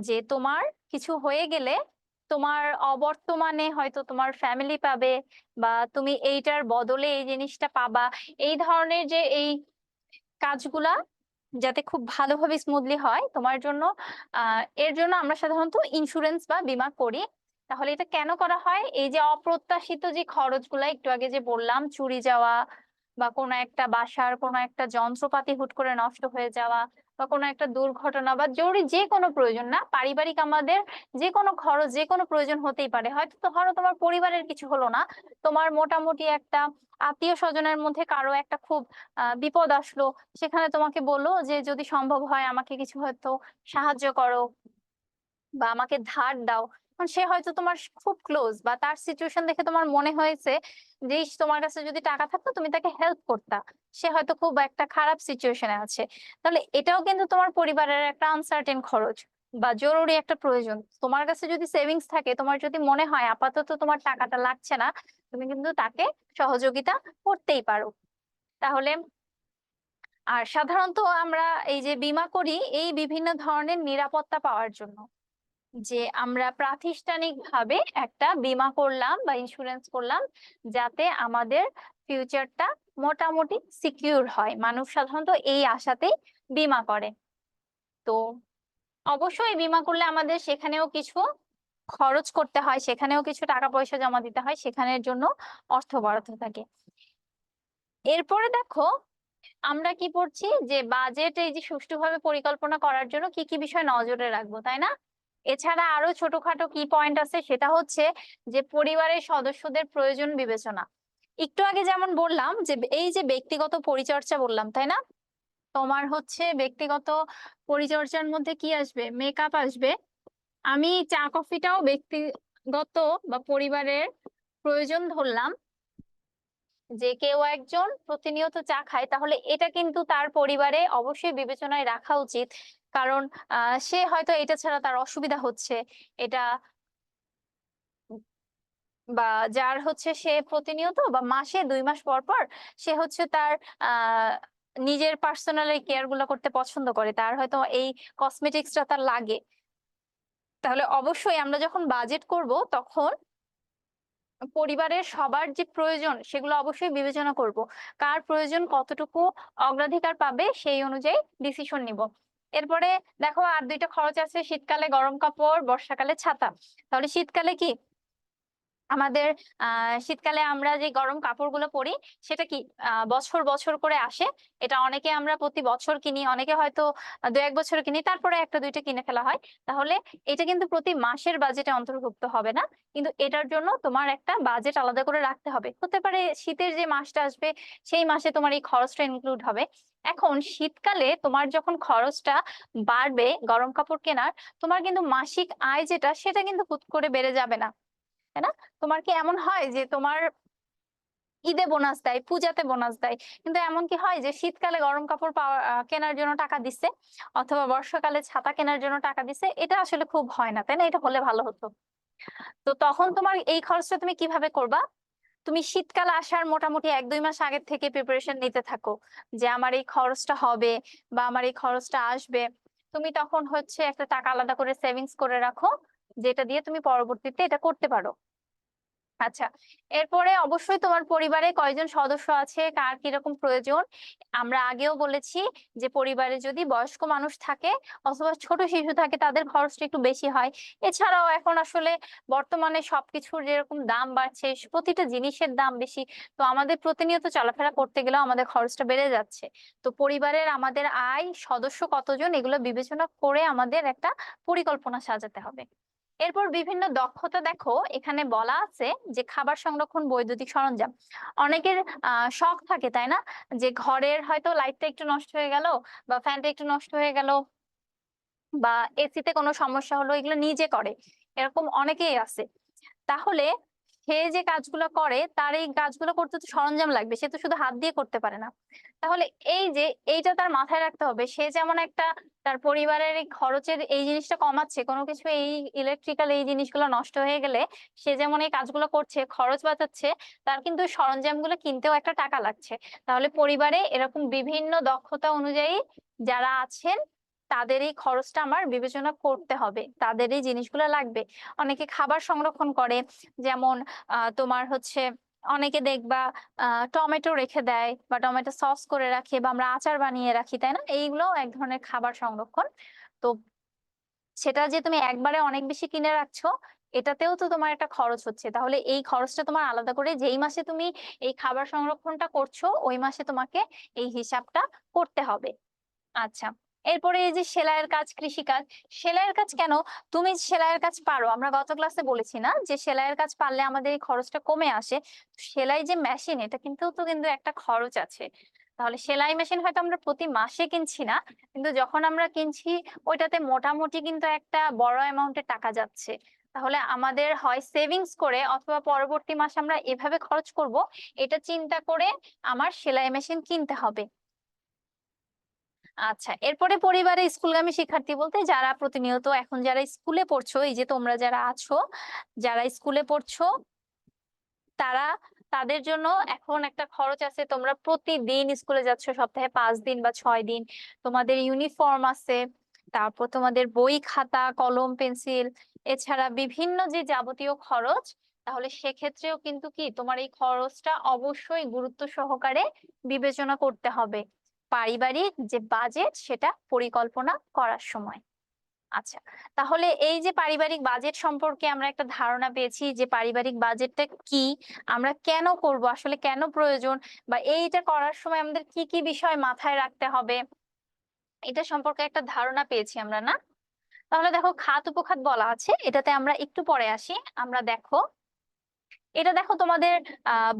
যে তোমার কিছু হয়ে গেলে তোমার অবর্তমানে হয়তো তোমার ফ্যামিলি পাবে, বা তুমি এইটার বদলে এই জিনিসটা পাবা। এই ধরনের যে এই কাজগুলা যাতে খুব ভালোভাবে স্মুথলি হয় তোমার জন্য, এর জন্য আমরা সাধারণত ইন্স্যুরেন্স বা বীমা করি। তাহলে এটা কেন করা হয়, এই যে অপ্রত্যাশিত যে খরচগুলা একটু আগে যে বললাম, চুরি যাওয়া বা কোনো একটা বাসার কোনো একটা যন্ত্রপাতি হুট করে নষ্ট হয়ে যাওয়া, বা কোনো একটা দুর্ঘটনা, বা জরুরি যে কোনো প্রয়োজন, না পারিবারিক আমাদের যে কোনো খরচ, যে কোনো প্রয়োজন হতেই পারে। হয়তো তো ধরো তোমার পরিবারের কিছু হলো না, তোমার মোটামুটি একটা আত্মীয় স্বজনের মধ্যে কারো একটা খুব বিপদ আসলো, সেখানে তোমাকে বললো যে যদি সম্ভব হয় আমাকে কিছু হয়তো সাহায্য করো বা আমাকে ধার দাও। কারণ সে হয়তো তোমার খুব ক্লোজ, বা তার সিচুয়েশন দেখে তোমার মনে হয়েছে যে ইস, তোমার কাছে যদি টাকা থাকতো তুমি তাকে হেল্প করতা, সে হয়তো খুব একটা খারাপ সিচুয়েশনে আছে। তাহলে এটাও কিন্তু তোমার পরিবারের একটা আনসার্টেন খরচ বা জরুরি একটা প্রয়োজন। তোমার কাছে যদি সেভিংস থাকে, তোমার যদি মনে হয় আপাতত তোমার টাকাটা লাগছে না, তুমি কিন্তু তাকে সহযোগিতা করতেই পারো। তাহলে আর সাধারণত আমরা এই যে বীমা করি এই বিভিন্ন ধরনের নিরাপত্তা পাওয়ার জন্য, যে আমরা প্রাতিষ্ঠানিক ভাবে একটা বীমা করলাম বা ইন্স্যুরেন্স করলাম, যাতে আমাদের ফিউচারটা মোটামুটি সিকিউর হয়। মানুষ সাধারণত এই আশাতেই বীমা করে। তো অবশ্যই বীমা করলে আমাদের সেখানেও কিছু খরচ করতে হয়, সেখানেও কিছু টাকা পয়সা জমা দিতে হয়, সেখানের জন্য অর্থ বরাদ্দ থাকে। এরপরে দেখো আমরা কি পড়ছি, যে বাজেট এই যে সুষ্ঠুভাবে পরিকল্পনা করার জন্য কি কি বিষয় নজরে রাখবো, তাই না? এছাড়া আরো ছোটখাটো কি পয়েন্ট আছে, সেটা হচ্ছে যে পরিবারের সদস্যদের প্রয়োজন বিবেচনা। একটু আগে যেমন বললাম যে এই যে ব্যক্তিগত পরিচর্যা বললাম, তাই না? তোমার হচ্ছে ব্যক্তিগত পরিচর্যার মধ্যে কি আসবে, মেকআপ আসবে। আমি চা কফিটাও ব্যক্তিগত বা পরিবারের প্রয়োজন ধরলাম, যে কেউ একজন প্রতিনিয়ত চা খায়, তাহলে এটা কিন্তু তার পরিবারে অবশ্যই বিবেচনায় রাখা উচিত। কারণ সে হয়তো এটা ছাড়া তার অসুবিধা হচ্ছে, এটা বা যার হচ্ছে সে প্রতিনিয়ত বা মাসে 2 মাস পর পর সে হচ্ছে তার আহ নিজের পার্সোনাল কেয়ার গুলো করতে পছন্দ করে, তার হয়তো এই কসমেটিক্সটা তার লাগে। তাহলে অবশ্যই আমরা যখন বাজেট করব তখন পরিবারের সবার যে প্রয়োজন সেগুলো অবশ্যই বিবেচনা করব, কার প্রয়োজন কতটুকু অগ্রাধিকার পাবে সেই অনুযায়ী ডিসিশন নিব। এরপরে দেখো আর দুইটা খরচ আছে, শীতকালে গরম কাপড়, বর্ষাকালে ছাতা। তাহলে শীতকালে কি আমাদের শীতকালে আমরা যে গরম কাপড়গুলো পরি সেটা কি বছর বছর করে আসে। এটা অনেকে আমরা প্রতি বছর কিনি, অনেকে হয়তো 2-1 বছর কিনি, তারপরে একটা দুইটা কিনে ফেলা হয়। তাহলে এটা কিন্তু প্রতি মাসের বাজেটে অন্তর্ভুক্ত হবে না, কিন্তু এটার জন্য তোমার একটা বাজেট আলাদা করে রাখতে হবে। হতে পারে শীতের যে মাসটা আসবে সেই মাসে তোমার এই খরচটা ইনক্লুড হবে। এখন শীতকালে তোমার যখন খরচটা বাড়বে গরম কাপড় কেনার, তোমার কিন্তু মাসিক আয় যেটা সেটা কিন্তু হুট করে বেড়ে যাবে না, তাই না? তোমার কি এমন হয় যে তোমার ঈদে বোনাস দেয়, পূজাতে বোনাস দেয়, কিন্তু এমন কি হয় যে শীতকালে গরম কাপড় পাওয়া কেনার জন্য টাকা দিচ্ছে, অথবা বর্ষাকালে ছাতা কেনার জন্য টাকা দিচ্ছে? এটা আসলে খুব হয় না, তাই না? এটা হলে ভালো হতো। তো তখন তোমার এই খরচটা তুমি কিভাবে করবা? তুমি শীতকাল আসার মোটামুটি 1-2 মাস আগের থেকে প্রিপারেশন নিতে থাকো যে আমার এই খরচটা হবে বা আমার এই খরচটা আসবে। তুমি তখন হচ্ছে একটা টাকা আলাদা করে সেভিংস করে রাখো, যেটা দিয়ে তুমি পরবর্তীতে এটা করতে পারো। আচ্ছা, এরপরে অবশ্যই তোমার পরিবারে কয়জন সদস্য আছে, কার কিরকম প্রয়োজন। আমরা আগেও বলেছি যে পরিবারে যদি বয়স্ক মানুষ থাকে অথবা ছোট শিশু থাকে তাদের খরচটা একটু বেশি হয়। এছাড়াও এখন আসলে বর্তমানে সবকিছুর যেরকম দাম বাড়ছে, প্রতিটা জিনিসের দাম বেশি, তো আমাদের প্রতিনিয়ত চলাফেরা করতে গেলেও আমাদের খরচটা বেড়ে যাচ্ছে। তো পরিবারের আমাদের আয় সদস্য কতজন এগুলো বিবেচনা করে আমাদের একটা পরিকল্পনা সাজাতে হবে। এরপর বিভিন্ন দক্ষতা দেখো, এখানে বলা আছে যে খাবার সংরক্ষণ, বৈদ্যুতিক সরঞ্জাম। অনেকের শখ থাকে, তাই না, যে ঘরের হয়তো লাইটটা একটু নষ্ট হয়ে গেল বা ফ্যানটা একটু নষ্ট হয়ে গেল বা এসিতে কোনো সমস্যা হলো, এগুলো নিজে করে, এরকম অনেকেই আছে। তাহলে সে যে কাজগুলো করে তার এই কাজগুলো করতে তো সরঞ্জাম লাগবে, সে তো শুধু হাত দিয়ে করতে পারে না। তাহলে এই যে এইটা তার মাথায় রাখতে হবে, সে যেমন একটা তার পরিবারের এই খরচের এই জিনিসটা কমাচ্ছে, কোনো কিছু এই ইলেকট্রিক্যাল এই জিনিসগুলো নষ্ট হয়ে গেলে সে যেমন এই কাজগুলো করছে, খরচ বাঁচাচ্ছে, তার কিন্তু সরঞ্জামগুলো কিনতেও একটা টাকা লাগছে। তাহলে পরিবারে এরকম বিভিন্ন দক্ষতা অনুযায়ী যারা আছেন তাদের এই খরচটা আমার বিবেচনা করতে হবে, তাদের এই জিনিসগুলো লাগবে। অনেকে খাবার সংরক্ষণ করে, যেমন তোমার হচ্ছে অনেকে দেখবা টমেটো রেখে দেয় বা টমেটো সস করে রাখে বা আমরা আচার বানিয়ে রাখি, তাই না? এইগুলো এক ধরনের খাবার সংরক্ষণ। তো সেটা যে তুমি একবারে অনেক বেশি কিনে রাখছো, এটাতেও তো তোমার একটা খরচ হচ্ছে। তাহলে এই খরচটা তোমার আলাদা করে যেই মাসে তুমি এই খাবার সংরক্ষণটা করছো ওই মাসে তোমাকে এই হিসাবটা করতে হবে। আচ্ছা, এরপরে এই যে সেলাইয়ের কাজ, কৃষিকাজ। সেলাইয়ের কাজ কেন? তুমি সেলাইয়ের কাজ পারো, আমরা গত ক্লাসে বলেছি না যে সেলাইয়ের কাজ পারলে আমাদের এই খরচটা কমে আসে। সেলাই যে মেশিন, এটা কিন্তু একটা খরচ আছে। তাহলে সেলাই মেশিন হয়তো আমরা প্রতি মাসে কিনছি না, কিন্তু যখন আমরা কিনছি ওইটাতে মোটামুটি কিন্তু একটা বড় অ্যামাউন্টের টাকা যাচ্ছে। তাহলে আমাদের হয় সেভিংস করে অথবা পরবর্তী মাসে আমরা এভাবে খরচ করব, এটা চিন্তা করে আমার সেলাই মেশিন কিনতে হবে। আচ্ছা, এরপরে পরিবারে স্কুলগামী শিক্ষার্থী বলতে যারা প্রতিনিয়ত এখন যারা স্কুলে পড়ছো, এই যে তোমরা যারা আছো যারা স্কুলে পড়ছো, তারা তাদের জন্য এখন একটা খরচ আছে। তোমরা প্রতিদিন স্কুলে যাচ্ছ, সপ্তাহে 5 দিন বা 6 দিন, তোমাদের ইউনিফর্ম আছে, তারপর তোমাদের বই খাতা কলম পেন্সিল, এছাড়া বিভিন্ন যে যাবতীয় খরচ। তাহলে সেক্ষেত্রেও কিন্তু কি তোমার এই খরচটা অবশ্যই গুরুত্ব সহকারে বিবেচনা করতে হবে পারিবারিক যে বাজেট সেটা পরিকল্পনা করার সময়। আচ্ছা, তাহলে এই যে পারিবারিক বাজেট সম্পর্কে আমরা একটা ধারণা পেয়েছি যে পারিবারিক বাজেটটা কি, আমরা কেন করব, আসলে কেন প্রয়োজন, বা এইটা করার সময় আমাদের কি কি বিষয় মাথায় রাখতে হবে, এটা সম্পর্কে একটা ধারণা পেয়েছি আমরা, না? তাহলে দেখো খাত উপখাত বলা আছে, এটাতে আমরা একটু পরে আসি। আমরা দেখো, এটা দেখো তোমাদের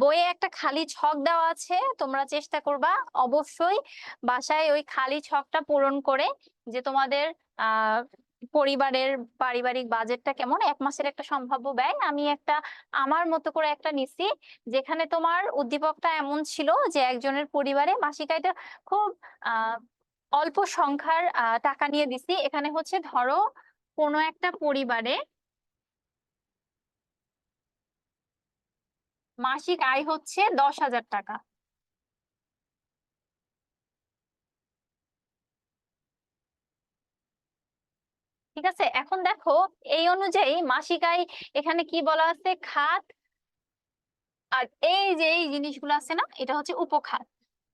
বইয়ে একটা খালি ছক দেওয়া আছে, তোমরা চেষ্টা করবা অবশ্যই বাসায় ওই খালি ছকটা পূরণ করে যে তোমাদের আহ পরিবারের পারিবারিক বাজেটটা কেমন, 1 মাসের একটা সম্ভাব্য ব্যয়। আমি একটা আমার মতো করে একটা নিছি, যেখানে তোমার উদ্দীপকটা এমন ছিল যে একজনের পরিবারে মাসিক আয়টা খুব আহ অল্প সংখ্যার টাকা নিয়ে দিছি। এখানে হচ্ছে ধরো কোনো একটা পরিবারে মাসিক আয় হচ্ছে 10,000 টাকা। ঠিক আছে, এখন দেখো এই অনুযায়ী মাসিক আয় এখানে কি বলা আছে, খাত। আর এই যে এই জিনিসগুলো আছে না, এটা হচ্ছে উপখাত।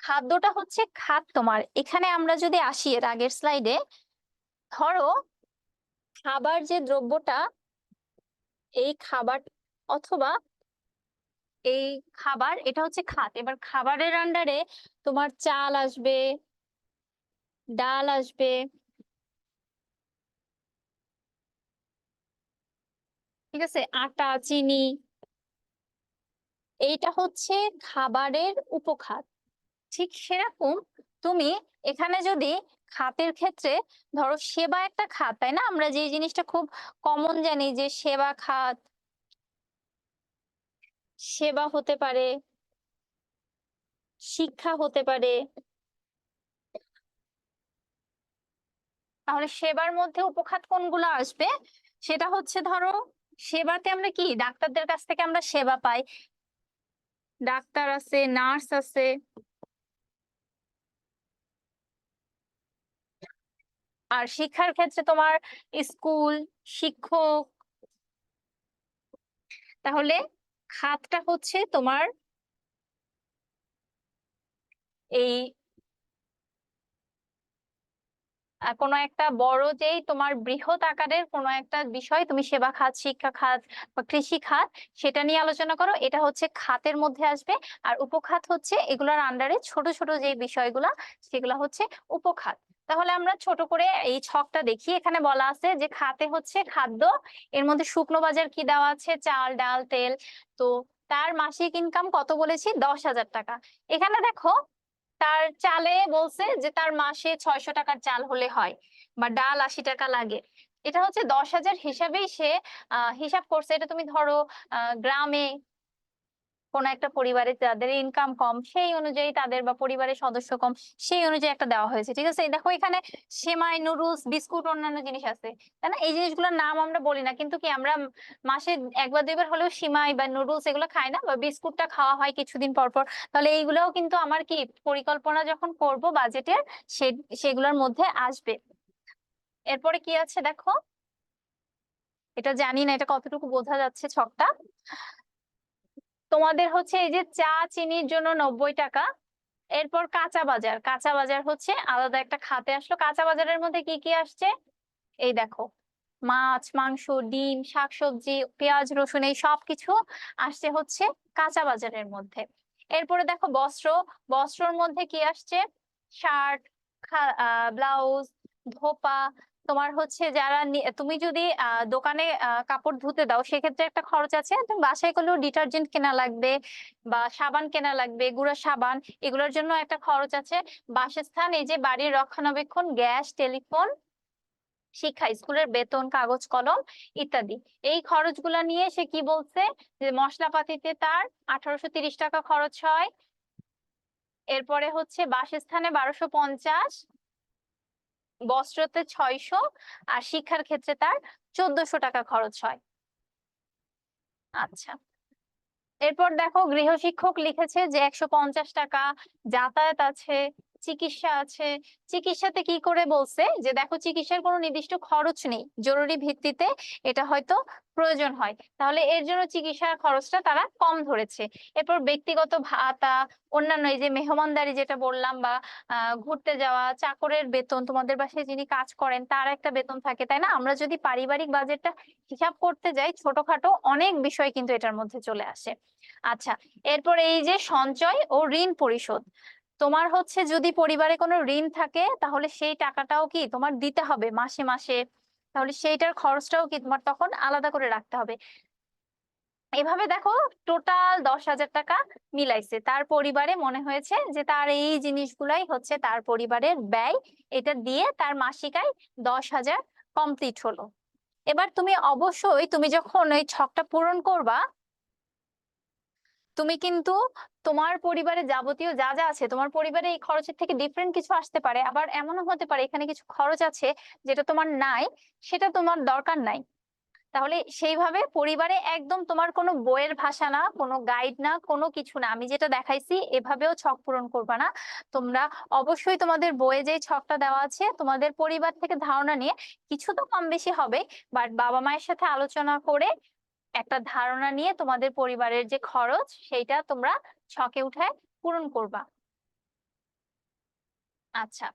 খাদ্যটা হচ্ছে খাত তোমার। এখানে আমরা যদি আসি এর আগের স্লাইডে, ধরো খাবার যে দ্রব্যটা, এই খাবার অথবা এই খাবার, এটা হচ্ছে খাত। এবার খাবারের আন্ডারে তোমার চাল আসবে, ডাল আসবে, ঠিক আছে, আটা, চিনি, এইটা হচ্ছে খাবারের উপখাত। ঠিক সেরকম তুমি এখানে যদি খাতের ক্ষেত্রে ধরো সেবা একটা খাত, তাই না? আমরা যে জিনিসটা খুব কমন জানি যে সেবা খাত, সেবা হতে পারে, শিক্ষা হতে পারে। তাহলে সেবার মধ্যে উপখাত কোনগুলো আসবে? সেটা হচ্ছে ধরো সেবাতে আমরা কি ডাক্তারদের কাছ থেকে আমরা সেবা পাই, ডাক্তার আছে, নার্স আছে। আর শিক্ষার ক্ষেত্রে তোমার স্কুল, শিক্ষক। তাহলে খাতটা হচ্ছে তোমার এই কোনো একটা বড় যেই তোমার বৃহৎ আকারের কোনো একটা বিষয়, তুমি সেবা খাত, শিক্ষা খাত বা কৃষি খাত, সেটা নিয়ে আলোচনা করো, এটা হচ্ছে খাতের মধ্যে আসবে। আর উপখাত হচ্ছে এগুলোর আন্ডারে ছোট ছোট যে বিষয়গুলা, সেগুলা হচ্ছে উপখাত। তাহলে আমরা ছোট করে এই ছকটা দেখি। এখানে বলা আছে যে খাতে হচ্ছে খাদ্য, এর মধ্যে শুকনো বাজার কি দেওয়া আছে, চাল, ডাল, তেল। তো তার মাসিক ইনকাম কত বলেছি? 10,000 টাকা। এখানে দেখো তার চালে বলছে যে তার মাসে 600 টাকার চাল হলে হয়, বা ডাল 80 টাকা লাগে। এটা হচ্ছে 10,000 হিসাবেই সে হিসাব করছে। এটা তুমি ধরো গ্রামে কোন একটা পরিবারে যাদের ইনকাম কম, সেই অনুযায়ী তাদের, বা পরিবারের সদস্য কম, সেই অনুযায়ী একটা দেওয়া হয়েছে। ঠিক আছে, এই দেখো এখানে সেমাই, নুডলস, বিস্কুট, অন্যান্য জিনিস আছে, তাই না? এই জিনিসগুলোর নাম আমরা বলি না, কিন্তু কি আমরা মাসে একবার দুইবার হলেও সিমাই বা নুডলস এগুলো খাই না, বা বিস্কুটটা খাওয়া হয় কিছুদিন পর পর। তাহলে এইগুলোও কিন্তু আমার কি পরিকল্পনা যখন করব বাজেটের, সে সেগুলোর মধ্যে আসবে। এরপরে কি আছে দেখো, এটা জানি না এটা কতটুকু বোঝা যাচ্ছে ছকটা। তোমাদের হচ্ছে এই যে চা, চিনির জন্য 90 টাকা। এরপর কাঁচা বাজার, কাঁচা বাজার হচ্ছে আলাদা একটা খাতে আসলো। কাঁচা বাজারের মধ্যে কি কি আসছে? এই দেখো, মাছ, মাংস, ডিম, শাকসবজি, পেঁয়াজ, রসুন, এই সব কিছু আসছে হচ্ছে কাঁচা বাজারের মধ্যে। এরপরে দেখো বস্ত্র, বস্ত্রর মধ্যে কি আসছে? শার্ট, ব্লাউজ, ধোপা। তোমার হচ্ছে যারা তুমি যদি দোকানে কাপড় ধুতে দাও, সেক্ষেত্রে একটা খরচ আছে। তুমি বাসায় করলেও ডিটারজেন্ট কেনা লাগবে, বা সাবান কেনা লাগবে, গুঁড়া সাবান, এগুলোর জন্য একটা খরচ আছে। বাসস্থান, এই যে বাড়ির রক্ষণাবেক্ষণ, গ্যাস, টেলিফোন, শিক্ষা, স্কুলের বেতন, কাগজ কলম ইত্যাদি। এই খরচগুলা নিয়ে সে কি বলছে যে মশলাপাতিতে তার 1830 টাকা খরচ হয়। এরপরে হচ্ছে বাসস্থানে 1250, বস্ত্রতে 600, আর শিক্ষার ক্ষেত্রে তার 1400 টাকা খরচ হয়। আচ্ছা, এরপর দেখো গৃহশিক্ষক লিখেছে যে 150 টাকা, যাতায়াত আছে, চিকিৎসা আছে। চিকিৎসাতে কি করে বলছে যে দেখো চিকিৎসার কোনো নির্দিষ্ট খরচ নেই, জরুরি ভিত্তিতে এটা হয়তো প্রয়োজন হয়, তাহলে এর জন্য চিকিৎসার খরচটা তারা কম ধরেছে। এরপর ব্যক্তিগত ভাতা, অন্যান্য এই যে মেহমানদারি যেটা বললাম, বা ঘুরতে যাওয়া, চাকরের বেতন, তোমাদের বাসায় যিনি কাজ করেন তার একটা বেতন থাকে, তাই না? আমরা যদি পারিবারিক বাজেটটা হিসাব করতে যাই, ছোটখাটো অনেক বিষয় কিন্তু এটার মধ্যে চলে আসে। আচ্ছা, এরপর এই যে সঞ্চয় ও ঋণ পরিশোধ, তোমার হচ্ছে যদি পরিবারে কোনো ঋণ থাকে, তাহলে সেই টাকাটাও কি তোমার দিতে হবে মাসে মাসে, তাহলে সেইটার খরচটাও কি তোমার তখন আলাদা করে রাখতে হবে। এভাবে দেখো টোটাল 10,000 টাকা মিলাইছে, তার পরিবারে মনে হয়েছে যে তার এই জিনিসগুলাই হচ্ছে তার পরিবারের ব্যয়, এটা দিয়ে তার মাসিক আয় 10,000 কমপ্লিট হলো। এবার তুমি অবশ্যই তুমি যখন ওই ছকটা পূরণ করবা, তুমি কিন্তু তোমার পরিবারে যাবতীয় যা যা আছে, তোমার পরিবারে এই খরচের থেকে ডিফারেন্ট কিছু আসতে পারে, আবার এমনও হতে পারে এখানে কিছু খরচ আছে যেটা তোমার নাই, সেটা তোমার দরকার নাই। তাহলে সেইভাবে পরিবারে একদম তোমার কোনো বইয়ের ভাষা না, কোনো গাইড না, কোনো কিছু না, আমি যেটা দেখাইছি এভাবেও ছক পূরণ করবা না। তোমরা অবশ্যই তোমাদের বইয়ে যে ছকটা দেওয়া আছে, তোমাদের পরিবার থেকে ধারণা নিয়ে, কিছু তো কম বেশি হবে, বাট বাবা মায়ের সাথে আলোচনা করে একটা ধারণা নিয়ে তোমাদের পরিবারের যে খরচ সেইটা তোমরা ছকে উঠায় পূরণ করবা। আচ্ছা,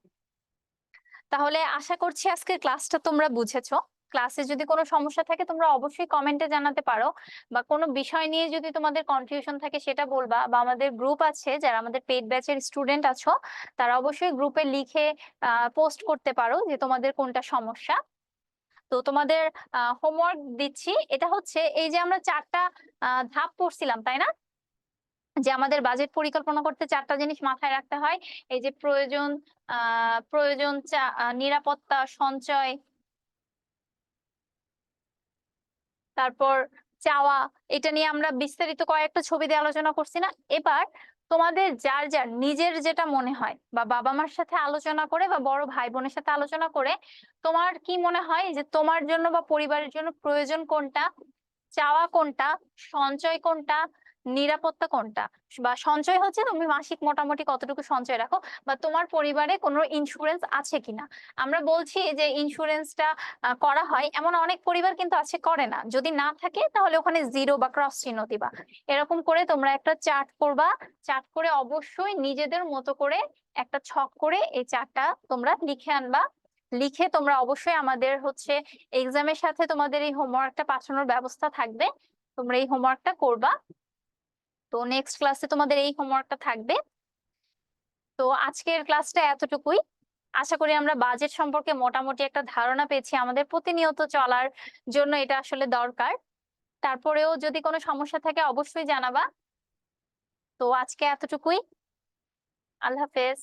তাহলে আশা করছি আজকের ক্লাসটা তোমরা বুঝেছো। ক্লাসে যদি কোনো সমস্যা থাকে তোমরা অবশ্যই কমেন্টে জানাতে পারো, বা কোনো বিষয় নিয়ে যদি তোমাদের কনফিউশন থাকে সেটা বলবা, বা আমাদের গ্রুপ আছে যারা আমাদের পেইড ব্যাচের স্টুডেন্ট আছো তারা অবশ্যই গ্রুপে লিখে পোস্ট করতে পারো যে তোমাদের কোনটা সমস্যা। তো তোমাদের হোমওয়ার্ক দিচ্ছি, এটা হচ্ছে এই যে আমরা 4টা ধাপ পড়ছিলাম তাই না, যে আমাদের বাজেট পরিকল্পনা করতে 4টা জিনিস মাথায় রাখতে হয়। এই যে প্রয়োজন, নিরাপত্তা, সঞ্চয়, তারপর চাওয়া, এটা নিয়ে আমরা বিস্তারিত কয়েকটা ছবি দিয়ে আলোচনা করছি না। এবার তোমাদের যার যার নিজের যেটা মনে হয়, বা বাবা মার সাথে আলোচনা করে বা বড় ভাই বোনের সাথে আলোচনা করে তোমার কি মনে হয় যে তোমার জন্য বা পরিবারের জন্য প্রয়োজন কোনটা, চাওয়া কোনটা, সঞ্চয় কোনটা, নিরাপত্তা কোনটা। বা সঞ্চয় হচ্ছে তুমি মাসিক মোটামুটি কতটুকু সঞ্চয় রাখো, বা তোমার পরিবারে কোনো ইন্স্যুরেন্স আছে কিনা। আমরা বলছি যে ইন্স্যুরেন্সটা করা হয়, এমন অনেক পরিবার কিন্তু আছে করে না, যদি না থাকে তাহলে ওখানে জিরো বা ক্রস চিহ্ন দিবা। এরকম করে তোমরা একটা চার্ট করবা, চার্ট করে অবশ্যই নিজেদের মতো করে একটা ছক করে এই চার্টটা তোমরা লিখে আনবা। লিখে তোমরা অবশ্যই আমাদের হচ্ছে এক্সামের সাথে তোমাদের এই হোমওয়ার্কটা পাঠানোর ব্যবস্থা থাকবে, তোমরা এই হোমওয়ার্কটা করবা। তো নেক্সট ক্লাসে তোমাদের এই হোমওয়ার্কটা থাকবে। তো আজকের ক্লাসটা এতটুকুই। আশা করি আমরা বাজেট সম্পর্কে মোটামুটি একটা ধারণা পেয়েছি, আমাদের প্রতিনিয়ত চলার জন্য এটা আসলে দরকার। তারপরেও যদি কোনো সমস্যা থাকে অবশ্যই জানাবা। তো আজকে এতটুকুই। আল্লাহ হাফেজ।